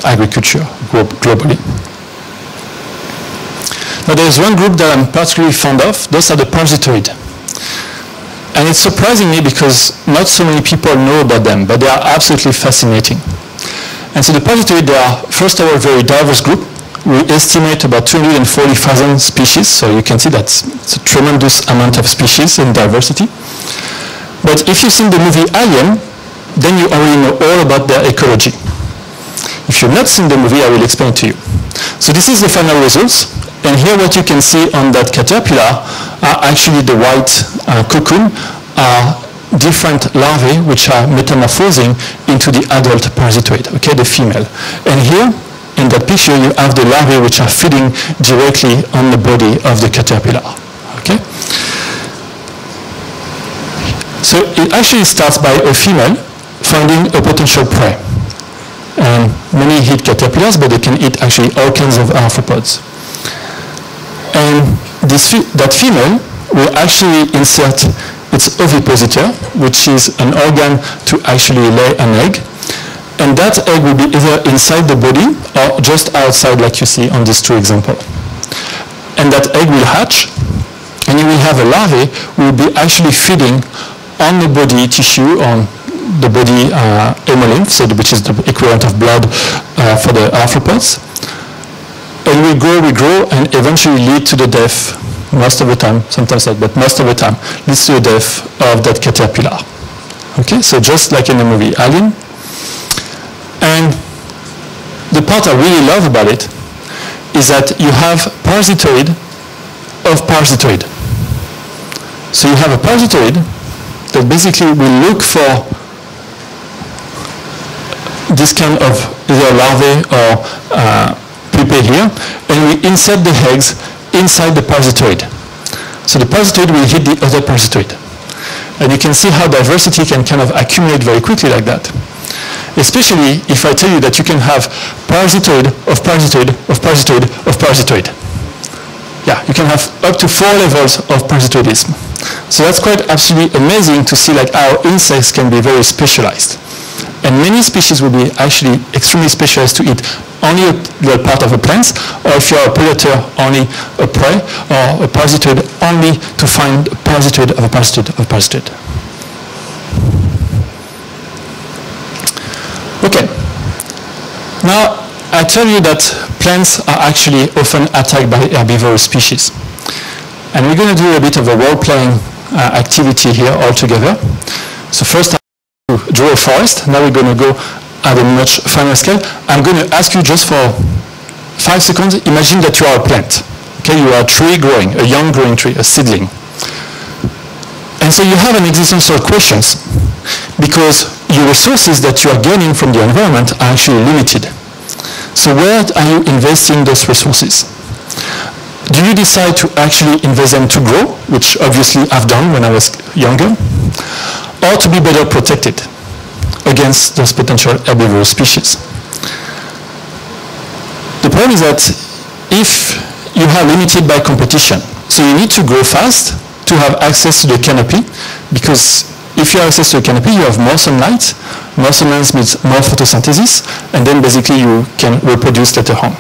agriculture globally. Now there is one group that I'm particularly fond of. Those are the parasitoid. And it's surprising me because not so many people know about them, but they are absolutely fascinating. And so the parasitoid, they are, first of all, a very diverse group. We estimate about 240,000 species, so you can see that's a tremendous amount of species and diversity. But if you've seen the movie Alien, then you already know all about their ecology. If you've not seen the movie, I will explain to you. So this is the final results. And here what you can see on that caterpillar are actually the white cocoon are different larvae which are metamorphosing into the adult parasitoid, okay, the female. And here in that picture you have the larvae which are feeding directly on the body of the caterpillar, okay? So it actually starts by a female finding a potential prey. And many eat caterpillars, but they can eat actually all kinds of arthropods. And that female will actually insert its ovipositor, which is an organ to actually lay an egg. And that egg will be either inside the body or just outside, like you see on these two examples. And that egg will hatch, and you will have a larvae who will be actually feeding on the body tissue, on the body hemolymph, so which is the equivalent of blood for the arthropods. And we grow, and eventually lead to the death, most of the time, sometimes not, but most of the time, leads to the death of that caterpillar. Okay, so just like in the movie Alien. And the part I really love about it is that you have parasitoid of parasitoid. So you have a parasitoid that basically will look for this kind of either larvae or pupae here, and we insert the eggs inside the parasitoid. So the parasitoid will hit the other parasitoid. And you can see how diversity can kind of accumulate very quickly like that. Especially if I tell you that you can have parasitoid of parasitoid of parasitoid of parasitoid. Yeah, you can have up to 4 levels of parasitoidism. So that's quite absolutely amazing to see like how insects can be very specialized. And many species will be actually extremely specialized to eat only a little part of a plant, or if you're a predator, only a prey, or a parasitoid, only to find a parasitoid of a parasitoid of a parasitoid. Okay. Now, I tell you that plants are actually often attacked by herbivorous species. And we're going to do a bit of a role-playing activity here all together. So first, draw a forest. Now we're going to go at a much finer scale. I'm going to ask you just for 5 seconds, imagine that you are a plant. Okay, you are a tree growing, a young growing tree, a seedling. And so you have an existential questions because your resources that you are gaining from the environment are actually limited. So where are you investing those resources? Do you decide to actually invest them to grow, which obviously I've done when I was younger, or to be better protected against those potential herbivorous species? The problem is that if you are limited by competition, so you need to grow fast to have access to the canopy, because if you have access to the canopy, you have more sunlight. More sunlight means more photosynthesis, and then basically you can reproduce later on.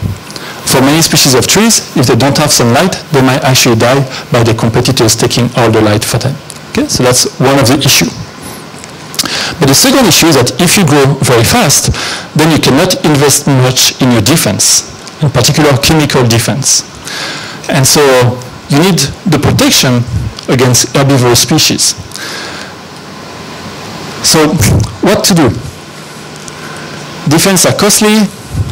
For many species of trees, if they don't have sunlight, they might actually die by the competitors taking all the light for them. Okay, so that's one of the issues. But the second issue is that if you grow very fast, then you cannot invest much in your defense, in particular chemical defense. And so you need the protection against herbivorous species. So what to do? Defense are costly,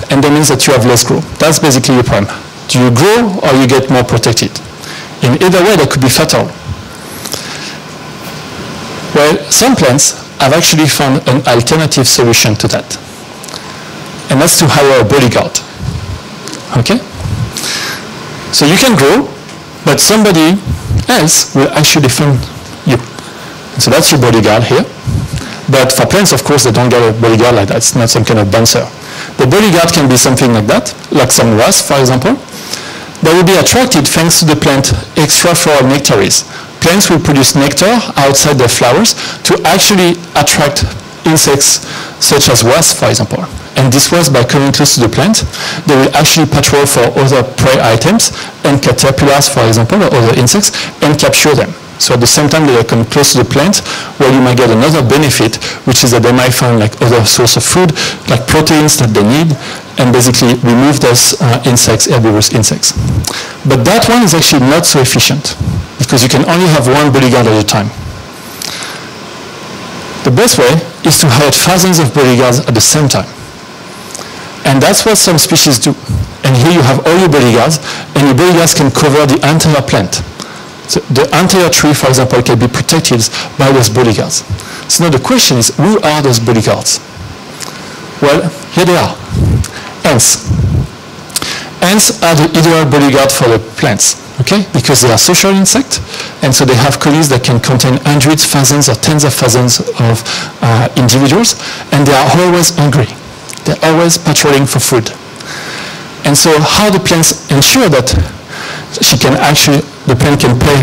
and that means that you have less growth. That's basically your problem. Do you grow or you get more protected? In either way, that could be fatal. Well, some plants have actually found an alternative solution to that. And that's to hire a bodyguard. Okay? So you can grow, but somebody else will actually defend you. So that's your bodyguard here. But for plants, of course, they don't get a bodyguard like that. It's not some kind of bouncer. The bodyguard can be something like that, like some wasp, for example, they will be attracted thanks to the plant extrafloral nectaries. Plants will produce nectar outside their flowers to actually attract insects such as wasps, for example. And this was by coming close to the plant, they will actually patrol for other prey items and caterpillars, for example, or other insects, and capture them. So at the same time, they will come close to the plant, where you might get another benefit, which is that they might find like other source of food, like proteins that they need, and basically remove those insects, herbivorous insects. But that one is actually not so efficient, because you can only have one bodyguard at a time. The best way is to hide thousands of bodyguards at the same time. And that's what some species do. And here you have all your bodyguards, and your bodyguards can cover the entire plant. So the entire tree, for example, can be protected by those bodyguards. So now the question is, who are those bodyguards? Well, here they are. Ants. Ants are the ideal bodyguard for the plants, okay? Because they are social insects, and so they have colonies that can contain hundreds, thousands, or tens of thousands of individuals, and they are always hungry. They're always patrolling for food. And so how the plants ensure that the plant can pay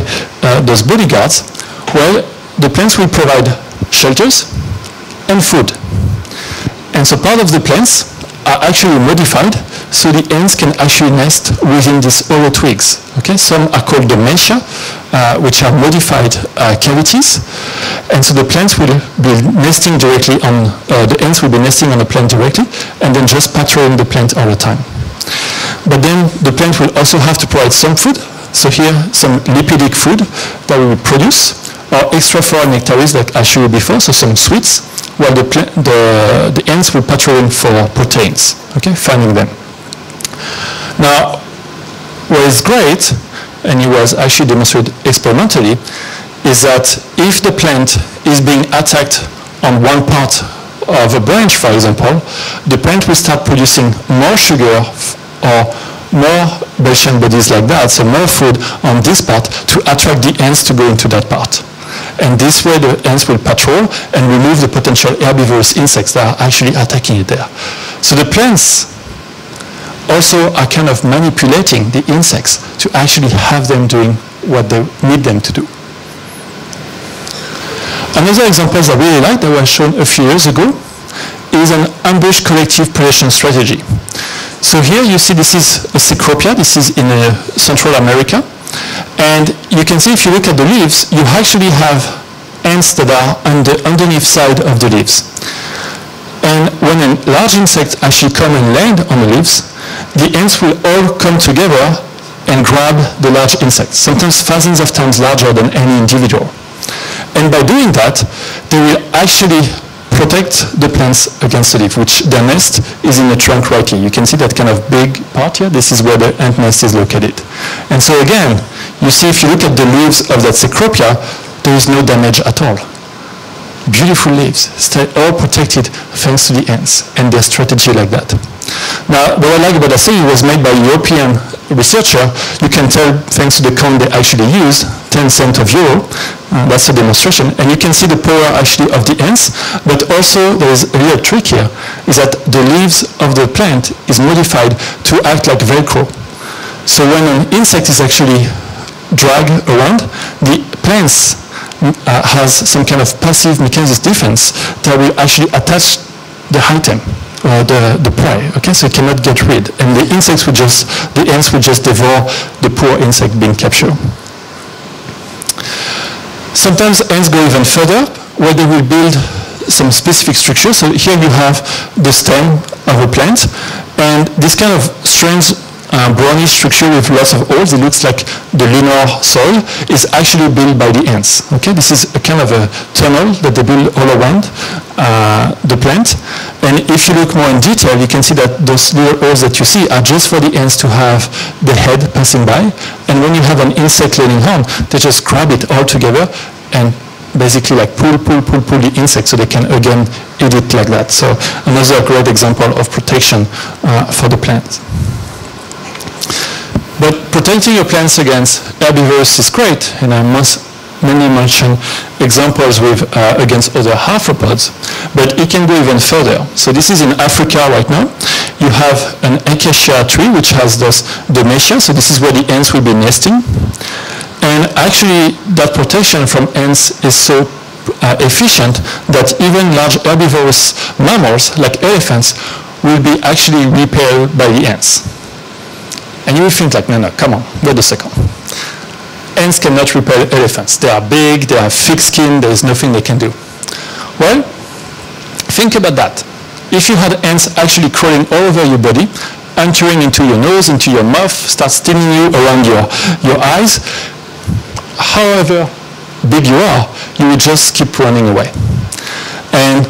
those bodyguards? Well, the plants will provide shelters and food. And so part of the plants are actually modified so the ants can actually nest within these hollow twigs. Okay? Some are called dementia, which are modified cavities. And so the plants will be nesting directly on, the ants will be nesting on the plant directly, and then just patrolling the plant all the time. But then the plant will also have to provide some food. So here, some lipidic food that we will produce, or extrafloral nectaries like I showed you before, so some sweets, while the ants will patrolling for proteins, okay, finding them. Now, what is great, and it was actually demonstrated experimentally, is that if the plant is being attacked on one part of a branch, for example, the plant will start producing more sugar or more Belgian bodies like that, so more food on this part to attract the ants to go into that part. And this way the ants will patrol and remove the potential herbivorous insects that are actually attacking it there. So the plants also are kind of manipulating the insects to actually have them doing what they need them to do. Another example that I really like that was shown a few years ago is an ambush collective predation strategy. So here you see this is a Cecropia, this is in Central America. And you can see if you look at the leaves, you actually have ants that are on the underneath side of the leaves. And when a large insect actually come and land on the leaves, the ants will all come together and grab the large insect, sometimes thousands of times larger than any individual. And by doing that, they will actually protect the plants against the leaf, which their nest is in the trunk right here. You can see that kind of big part here. This is where the ant nest is located. And so again, you see if you look at the leaves of that Cecropia, there is no damage at all. Beautiful leaves, stay all protected thanks to the ants and their strategy like that. Now, what I like about that study was made by a European researcher. You can tell thanks to the cone they actually used, 10 cents of euro. That's a demonstration. And you can see the power actually of the ants, but also there is a real trick here, is that the leaves of the plant is modified to act like Velcro. So when an insect is actually dragged around, the plants has some kind of passive mechanism defense that will actually attach the item or the prey, okay, so it cannot get rid, and the ants will just devour the poor insect being captured. Sometimes ants go even further, where they will build some specific structure. So here you have the stem of a plant, and this kind of strange brownish structure with lots of holes, it looks like the lunar soil, is actually built by the ants. Okay, this is a kind of a tunnel that they build all around the plant. And if you look more in detail, you can see that those little holes that you see are just for the ants to have the head passing by. And when you have an insect laying on, they just grab it all together and basically like pull the insect so they can again eat it like that. So another great example of protection for the plants. But protecting your plants against herbivores is great, and I must mainly mention examples with against other arthropods, but it can go even further. So this is in Africa right now, you have an acacia tree which has those domatia, so this is where the ants will be nesting. And actually, that protection from ants is so efficient that even large herbivorous mammals, like elephants, will be actually repelled by the ants. And you will think like, no, come on, wait a second. Ants cannot repel elephants. They are big, they have thick skin, there is nothing they can do. Well, think about that. If you had ants actually crawling all over your body, entering into your nose, into your mouth, start stinging you around your eyes, however big you are, you will just keep running away. And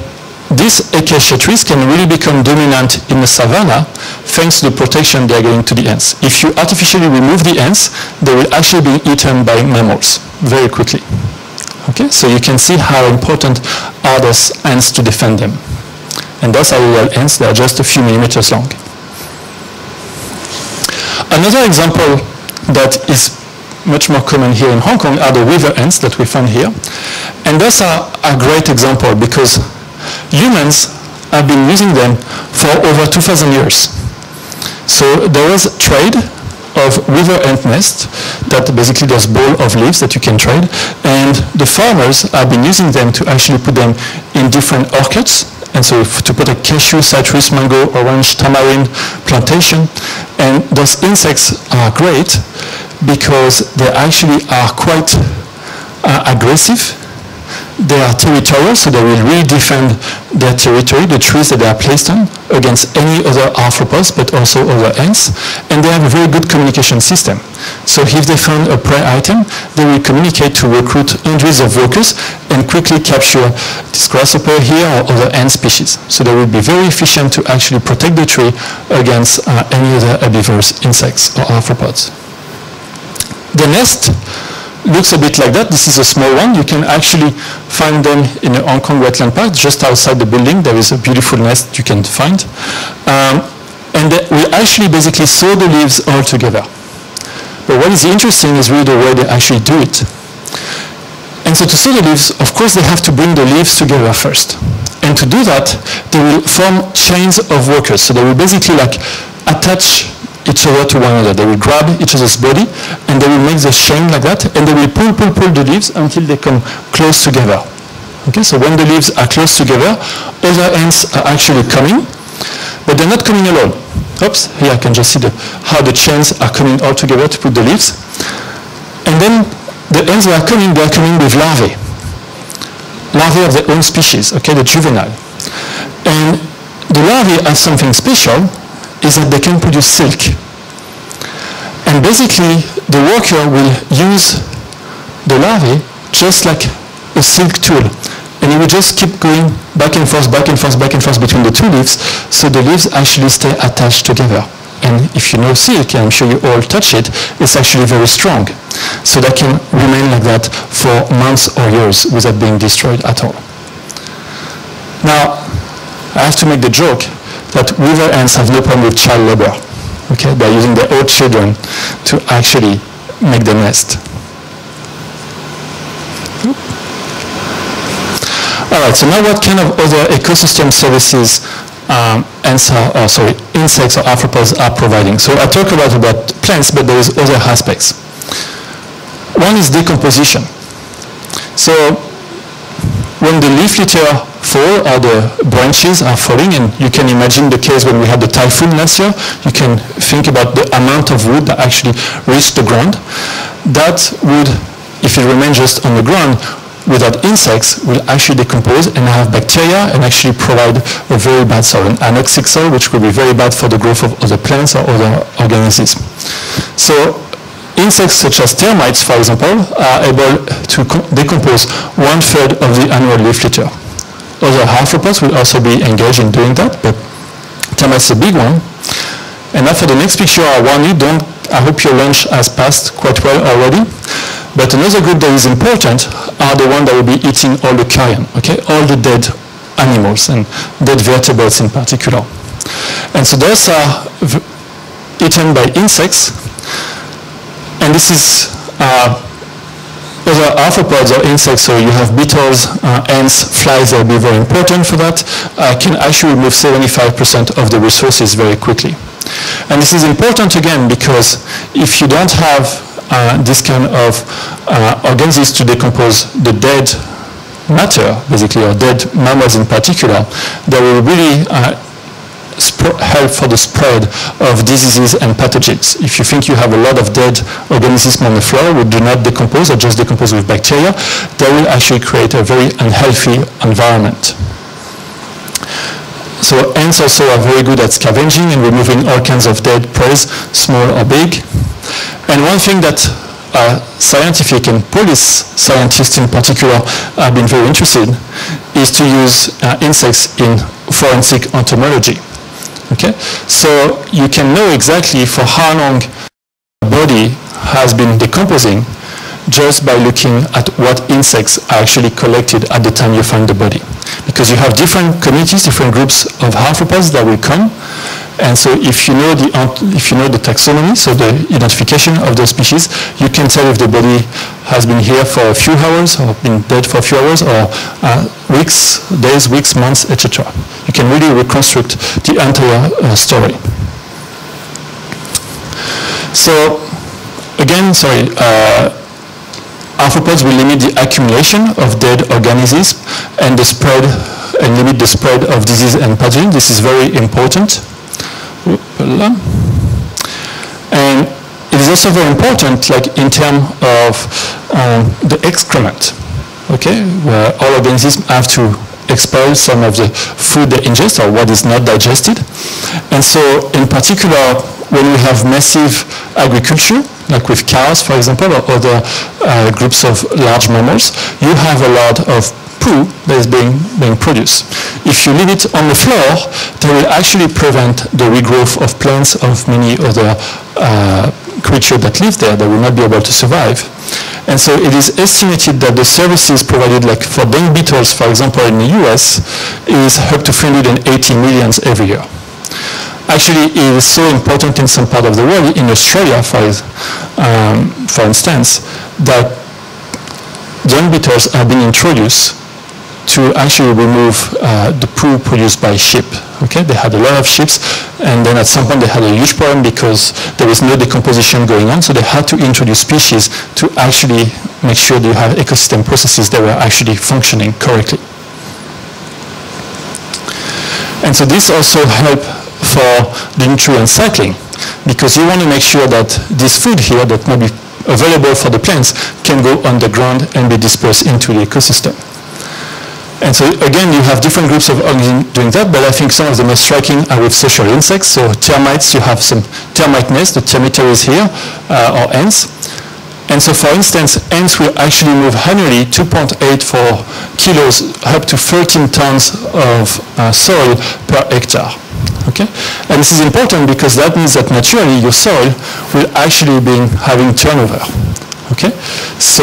these acacia trees can really become dominant in the savanna thanks to the protection they are giving to the ants. If you artificially remove the ants, they will actually be eaten by mammals very quickly. Okay, so you can see how important are those ants to defend them. And those are real ants, they are just a few millimeters long. Another example that is much more common here in Hong Kong are the river ants that we found here. And those are a great example because humans have been using them for over 2,000 years. So there was trade of river ant nests, that basically those ball of leaves that you can trade, and the farmers have been using them to actually put them in different orchards, and so to put a cashew, citrus, mango, orange, tamarind plantation. And those insects are great because they actually are quite aggressive. They are territorial, so they will really defend their territory, the trees that they are placed on, against any other arthropods, but also other ants. And they have a very good communication system. So if they found a prey item, they will communicate to recruit hundreds of workers and quickly capture this grasshopper here or other ant species. So they will be very efficient to actually protect the tree against any other herbivorous insects or arthropods. The nest looks a bit like that. This is a small one. You can actually find them in the Hong Kong Wetland Park. Just outside the building, there is a beautiful nest you can find. And we actually basically sew the leaves all together. But what is interesting is really the way they actually do it. And so to sew the leaves, of course, they have to bring the leaves together first. And to do that, they will form chains of workers. So they will basically like attach each other to one another. They will grab each other's body and they will make the chain like that, and they will pull the leaves until they come close together. Okay, so when the leaves are close together, other ants are actually coming, but they're not coming alone. Oops, here I can just see how the chains are coming all together to put the leaves. And then the ants that are coming, they're coming with larvae. Larvae of their own species, okay, the juvenile. And the larvae have something special, is that they can produce silk. And basically, the worker will use the larvae just like a silk tool. And it will just keep going back and forth, back and forth, back and forth between the two leaves, so the leaves actually stay attached together. And if you know silk, I'm sure you all touch it, it's actually very strong. So that can remain like that for months or years without being destroyed at all. Now, I have to make the joke that river ants have no problem with child labor. Okay, they're using their own children to actually make the nest. All right, so now what kind of other ecosystem services insects or arthropods are providing? So I talked about plants, but there is other aspects. One is decomposition. So when the leaf litter fall or the branches are falling, and you can imagine the case when we had the typhoon last year, you can think about the amount of wood that actually reached the ground. That wood, if it remains just on the ground, without insects, will actually decompose and have bacteria and actually provide a very bad soil, an anoxic soil, which will be very bad for the growth of other plants or other organisms. So insects such as termites, for example, are able to decompose 1/3 of the annual leaf litter. Other arthropods will also be engaged in doing that, but termites is a big one. And now for the next picture, I warn you, I hope your lunch has passed quite well already. But another group that is important are the ones that will be eating all the carrion, okay? All the dead animals and dead vertebrates in particular. And so those are eaten by insects. And this is other arthropods or insects, so you have beetles, ants, flies, that will be very important for that, can actually remove 75% of the resources very quickly. And this is important again because if you don't have this kind of organisms to decompose the dead matter, basically, or dead mammals in particular, that will really help for the spread of diseases and pathogens. If you think you have a lot of dead organisms on the floor who do not decompose or just decompose with bacteria, that will actually create a very unhealthy environment. So ants also are very good at scavenging and removing all kinds of dead prey, small or big. And one thing that scientific and police scientists in particular have been very interested in is to use insects in forensic entomology. Okay? So you can know exactly for how long a body has been decomposing just by looking at what insects are actually collected at the time you find the body. Because you have different communities, different groups of arthropods that will come. And so if you know the taxonomy, so the identification of the species, you can tell if the body has been here for a few hours or been dead for a few hours or weeks, days, weeks, months, etc. You can really reconstruct the entire story. So again, arthropods will limit the accumulation of dead organisms and limit the spread of disease and pathogen. This is very important. And it is also very important, like in terms of the excrement, okay, where all organisms have to expel some of the food they ingest or what is not digested. And so in particular, when we have massive agriculture, like with cows, for example, or other groups of large mammals, you have a lot of poo that is being produced. If you leave it on the floor, that will actually prevent the regrowth of plants, of many other creatures that live there that will not be able to survive. And so it is estimated that the services provided, like for dung beetles, for example, in the US, is up to 380 million every year. Actually, it is so important in some part of the world, in Australia, for instance, that dung beetles have been introduced to actually remove the poo produced by sheep. Okay, they had a lot of sheep, and then at some point they had a huge problem because there was no decomposition going on, so they had to introduce species to actually make sure that you have ecosystem processes that were actually functioning correctly. And so this also helped for the nutrient cycling, because you want to make sure that this food here that might be available for the plants can go underground and be dispersed into the ecosystem. And so again, you have different groups of organisms doing that, but I think some of the most striking are with social insects. So termites, you have some termite nests, the termitaries here, or ants. And so for instance, ants will actually move annually 2.84 kilos up to 13 tons of soil per hectare. Okay? And this is important because that means that naturally your soil will actually be having turnover. Okay? So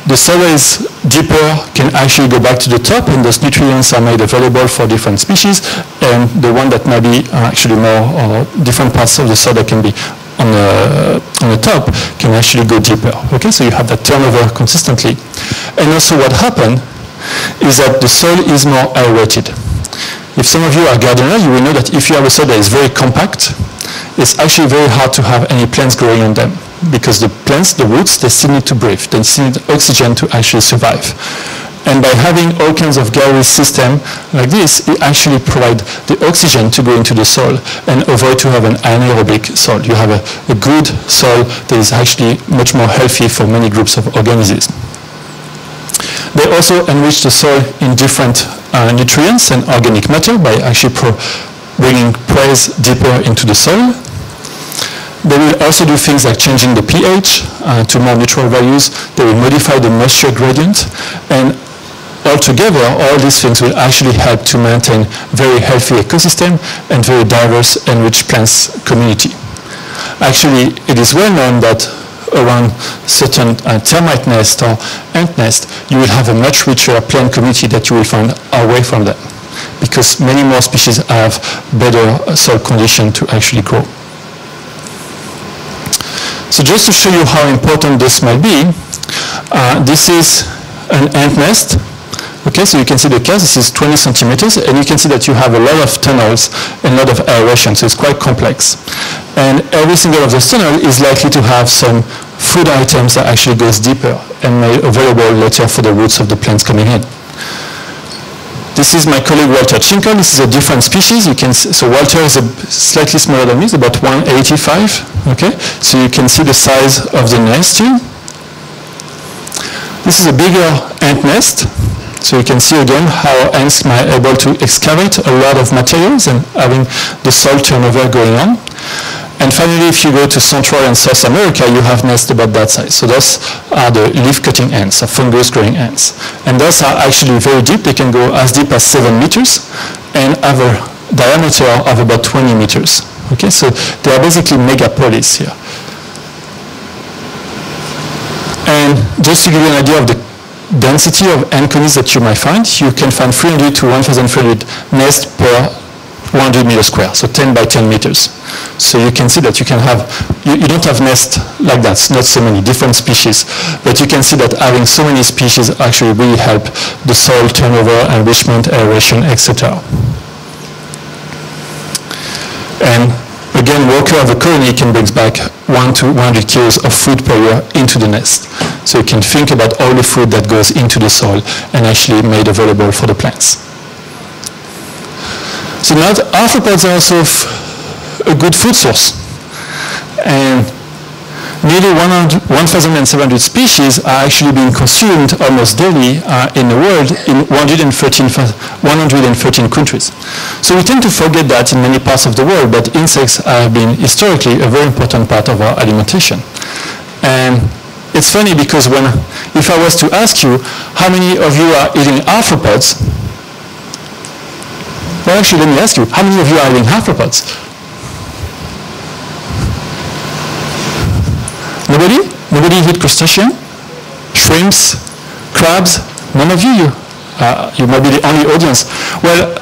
the soil is deeper, can actually go back to the top, and those nutrients are made available for different species, and the one that might be actually more, or different parts of the soil that can be on the top can actually go deeper. Okay, so you have that turnover consistently. And also what happened is that the soil is more aerated. If some of you are gardeners, you will know that if you have a soil that is very compact, it's actually very hard to have any plants growing on them, because the plants, the roots, they still need to breathe. They still need oxygen to actually survive. And by having all kinds of gallery system like this, it actually provides the oxygen to go into the soil and avoid to have an anaerobic soil. You have a good soil that is actually much more healthy for many groups of organisms. They also enrich the soil in different nutrients and organic matter by actually bringing prey deeper into the soil. They will also do things like changing the pH to more neutral values. They will modify the moisture gradient. And altogether, all these things will actually help to maintain very healthy ecosystem and very diverse and rich plants community. Actually, it is well known that around certain termite nest or ant nest, you will have a much richer plant community that you will find away from them, because many more species have better soil conditions to actually grow. So just to show you how important this might be, This is an ant nest. Okay, so you can see the cast, this is 20 centimeters, and you can see that you have a lot of tunnels and a lot of aeration, so it's quite complex. And every single of those tunnels is likely to have some food items that actually goes deeper and made available later for the roots of the plants coming in. This is my colleague Walter Chinkle. This is a different species. You can see, so Walter is slightly smaller than me, it's about 185. Okay, so you can see the size of the nest here. This is a bigger ant nest. So you can see again how ants are able to excavate a lot of materials and having the soil turnover going on. And finally, if you go to Central and South America, you have nests about that size. So those are the leaf-cutting ants, fungus-growing ants. And those are actually very deep. They can go as deep as 7 meters and have a diameter of about 20 meters. Okay, so they are basically megapolis here. And just to give you an idea of the density of ant colonies that you might find, you can find 300 to 1,300 nests per 100 meters square, so 10 by 10 meters. So you can see that you can have, you don't have nests like that, not so many different species, but you can see that having so many species actually really help the soil turnover, enrichment, aeration, etc. And again, worker of a colony can bring back 1 to 100 kilos of food per year into the nest. So you can think about all the food that goes into the soil and actually made available for the plants. So now the arthropods are also a good food source. And nearly 1,700 species are actually being consumed almost daily in the world in 113 countries. So we tend to forget that in many parts of the world, but insects have been historically a very important part of our alimentation. And it's funny because if I was to ask you how many of you are eating arthropods, well actually let me ask you, how many of you are eating arthropods? Nobody? Nobody eat crustacean? Shrimps? Crabs? None of you? You might be the only audience. Well,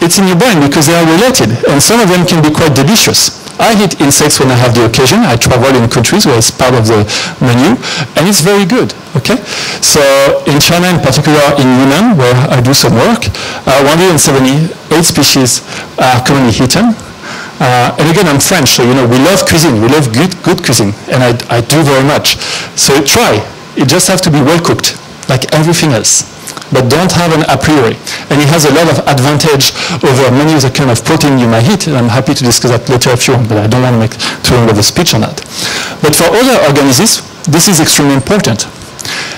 it's in your brain because they are related, and some of them can be quite delicious. I eat insects when I have the occasion. I travel in countries where it's part of the menu, and it's very good, okay? So in China, in particular in Yunnan, where I do some work, 178 species are commonly eaten. And again, I'm French, so you know, we love cuisine, we love good cuisine, and I do very much. So try. It just has to be well cooked, like everything else. But don't have an a priori. And it has a lot of advantage over many other kind of protein you might eat, and I'm happy to discuss that later if you want, but I don't want to make too long of a speech on that. But for other organisms, this is extremely important.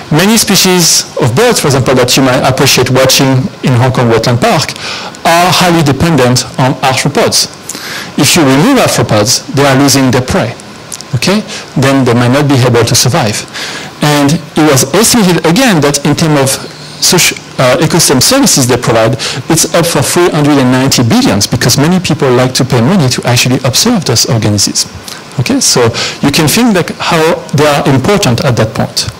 Many species of birds, for example, that you might appreciate watching in Hong Kong Wetland Park are highly dependent on arthropods. If you remove arthropods, they are losing their prey. Okay? Then they might not be able to survive. And it was estimated again that in terms of ecosystem services they provide, it's up for 390 billions because many people like to pay money to actually observe those organisms. Okay? So you can think like how they are important at that point.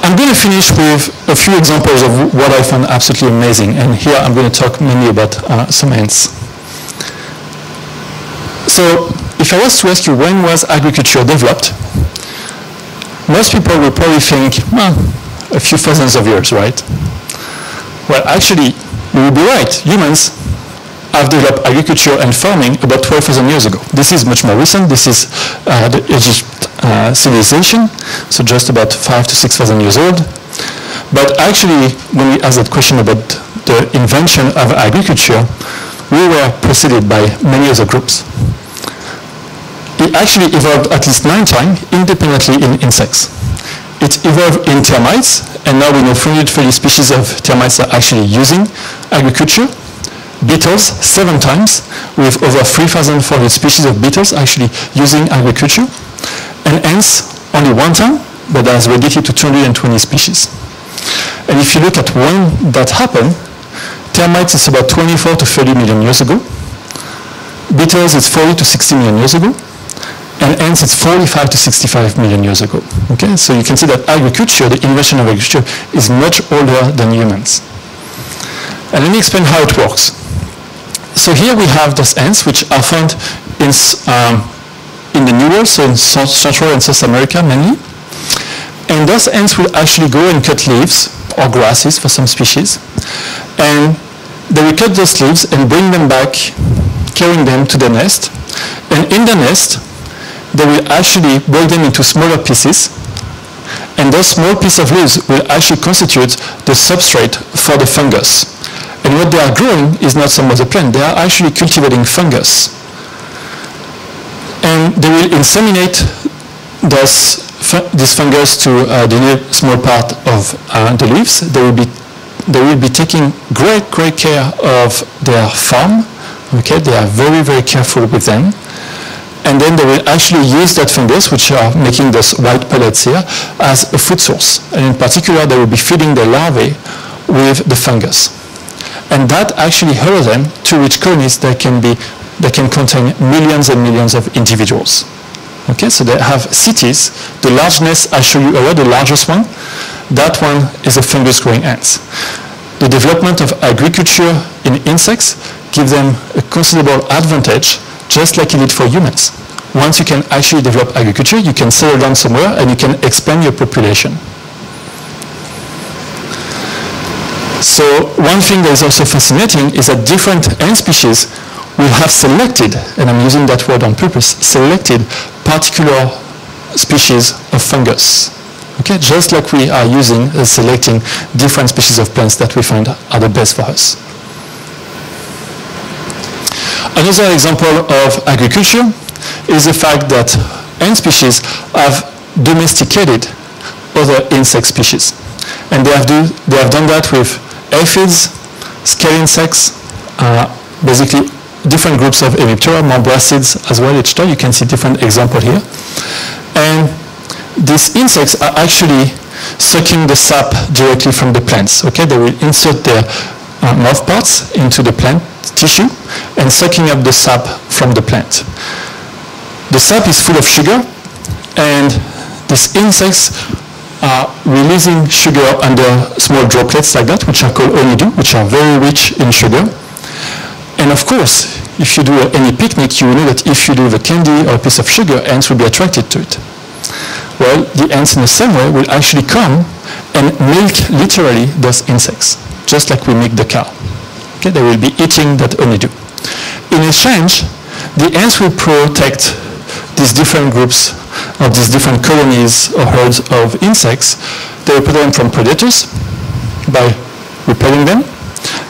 I'm going to finish with a few examples of what I found absolutely amazing, and here I'm going to talk mainly about some ants. So if I was to ask you when was agriculture developed, most people will probably think, well, a few thousands of years, right? Well, actually, you will be right. Humans have developed agriculture and farming about 12,000 years ago. This is much more recent. This is the Egypt civilization, so just about 5,000 to 6,000 years old. But actually, when we asked that question about the invention of agriculture, we were preceded by many other groups. It actually evolved at least 9 times independently in insects. It evolved in termites, and now we know 330 species of termites are actually using agriculture. Beetles, 7 times, with over 3,400 species of beetles actually using agriculture. And ants, only 1 time, but that has radiated to 220 species. And if you look at when that happened, termites is about 24 to 30 million years ago. Beetles is 40 to 60 million years ago. And ants it's 45 to 65 million years ago. Okay, so you can see that agriculture, the invention of agriculture, is much older than humans. And let me explain how it works. So here we have those ants which are found in the New World, so in Central and South America mainly. And those ants will actually go and cut leaves or grasses for some species. And they will cut those leaves and bring them back, carrying them to the nest. And in the nest, they will actually break them into smaller pieces. And those small pieces of leaves will actually constitute the substrate for the fungus. And what they are growing is not some other plant. They are actually cultivating fungus. And they will inseminate this fungus to the small part of the leaves. They will be taking great care of their farm. Okay, they are very, very careful with them. And then they will actually use that fungus, which are making those white pellets here, as a food source. And in particular, they will be feeding the larvae with the fungus. And that actually allows them to reach colonies that can contain millions and millions of individuals. Okay, so they have cities. The large nest I show you earlier, the largest one, that one is a fungus-growing ants. The development of agriculture in insects gives them a considerable advantage, just like it did for humans. Once you can actually develop agriculture, you can settle down somewhere and you can expand your population. So one thing that is also fascinating is that different ant species will have selected, and I'm using that word on purpose, selected particular species of fungus. Okay, just like we are using selecting different species of plants that we find are the best for us. Another example of agriculture is the fact that ant species have domesticated other insect species. And they have done that with aphids, scale insects, basically different groups of Hemiptera, mombracids as well, etc. You can see different examples here. And these insects are actually sucking the sap directly from the plants. Okay, they will insert their mouth parts into the plant tissue and sucking up the sap from the plant. The sap is full of sugar, and these insects are releasing sugar under small droplets like that, which are called honeydew, which are very rich in sugar. And of course, if you do any picnic, you will know that if you do the candy or a piece of sugar, ants will be attracted to it. Well, the ants in the same way will actually come and milk literally those insects, just like we milk the cow. Okay, they will be eating that honeydew. In exchange, the ants will protect these different groups of these different colonies or herds of insects. They will protect them from predators by repelling them.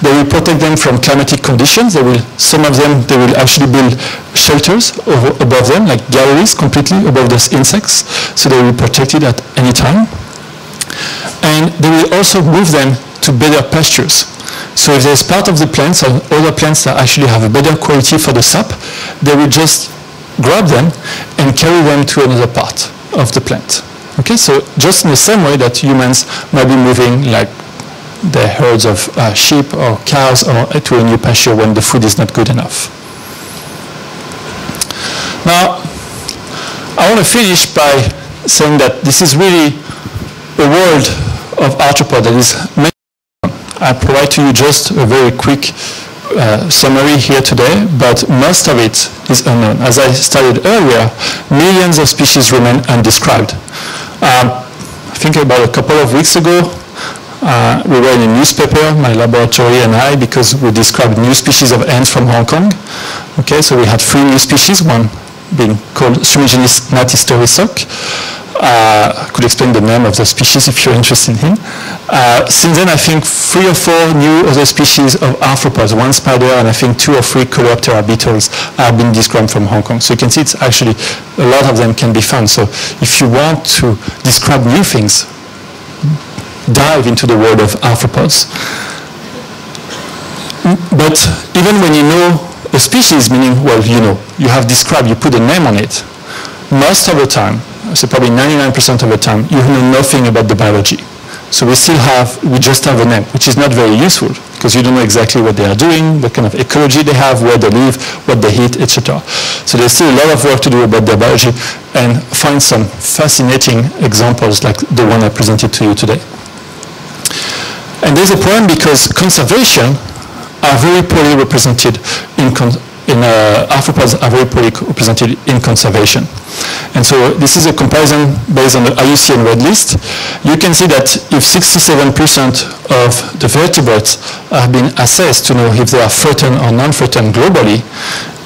They will protect them from climatic conditions. Some of them, they will actually build shelters above them, like galleries completely above those insects, so they will be protected at any time. And they will also move them to better pastures. So if there's part of the plants or other plants that actually have a better quality for the sap, they will just grab them and carry them to another part of the plant. Okay, so just in the same way that humans might be moving like the herds of sheep or cows or to a new pasture when the food is not good enough. Now, I want to finish by saying that this is really a world of arthropods that is many. I provide to you just a very quick summary here today, but most of it is unknown. As I stated earlier, millions of species remain undescribed. I think about a couple of weeks ago, we were in a newspaper, my laboratory and I, because we described new species of ants from Hong Kong. Okay, so we had 3 new species, one being called Sumigenis gnatistorisok. I could explain the name of the species if you're interested in him. Since then, I think 3 or 4 new other species of arthropods, 1 spider and I think 2 or 3 Kolyatura beetles have been described from Hong Kong. So you can see it's actually, a lot of them can be found. So if you want to describe new things, dive into the world of arthropods. But even when you know a species, meaning, well, you have described, you put a name on it, most of the time, so probably 99% of the time, you know nothing about the biology. So we just have a name, which is not very useful, because you don't know exactly what they are doing, what kind of ecology they have, where they live, what they eat, etc. So there's still a lot of work to do about their biology, and find some fascinating examples like the one I presented to you today. And there's a problem because conservation are very poorly represented in arthropods are very poorly represented in conservation. And so this is a comparison based on the IUCN Red List. You can see that if 67% of the vertebrates have been assessed to know if they are threatened or non-threatened globally,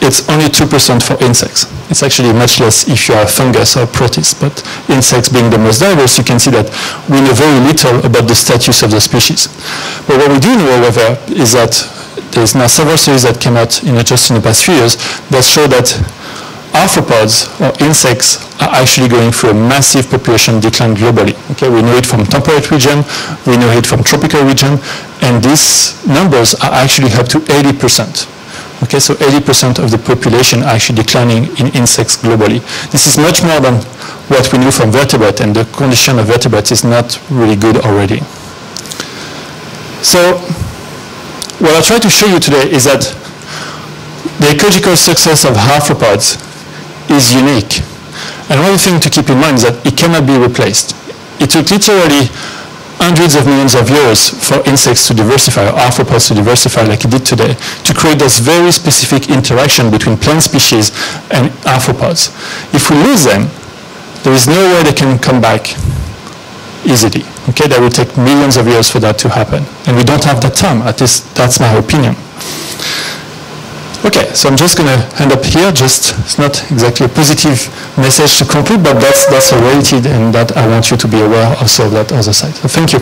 it's only 2% for insects. It's actually much less if you are a fungus or a protist, but insects being the most diverse, you can see that we know very little about the status of the species. But what we do know, however, is that there's now several studies that came out just in the past few years that show that arthropods, or insects, are actually going through a massive population decline globally. Okay, we know it from temperate region, we know it from tropical region, and these numbers are actually up to 80%. Okay, so 80% of the population are actually declining in insects globally. This is much more than what we knew from vertebrates, and the condition of vertebrates is not really good already. So what I'll try to show you today is that the ecological success of arthropods is unique. And one thing to keep in mind is that it cannot be replaced. It took literally hundreds of millions of years for insects to diversify, or arthropods to diversify like it did today, to create this very specific interaction between plant species and arthropods. If we lose them, there is no way they can come back easily. Okay, that will take millions of years for that to happen. And we don't have that time, at least that's my opinion. Okay, so I'm just going to end up here. It's not exactly a positive message to conclude, but that's a reality, and that I want you to be aware also of that other side. So thank you.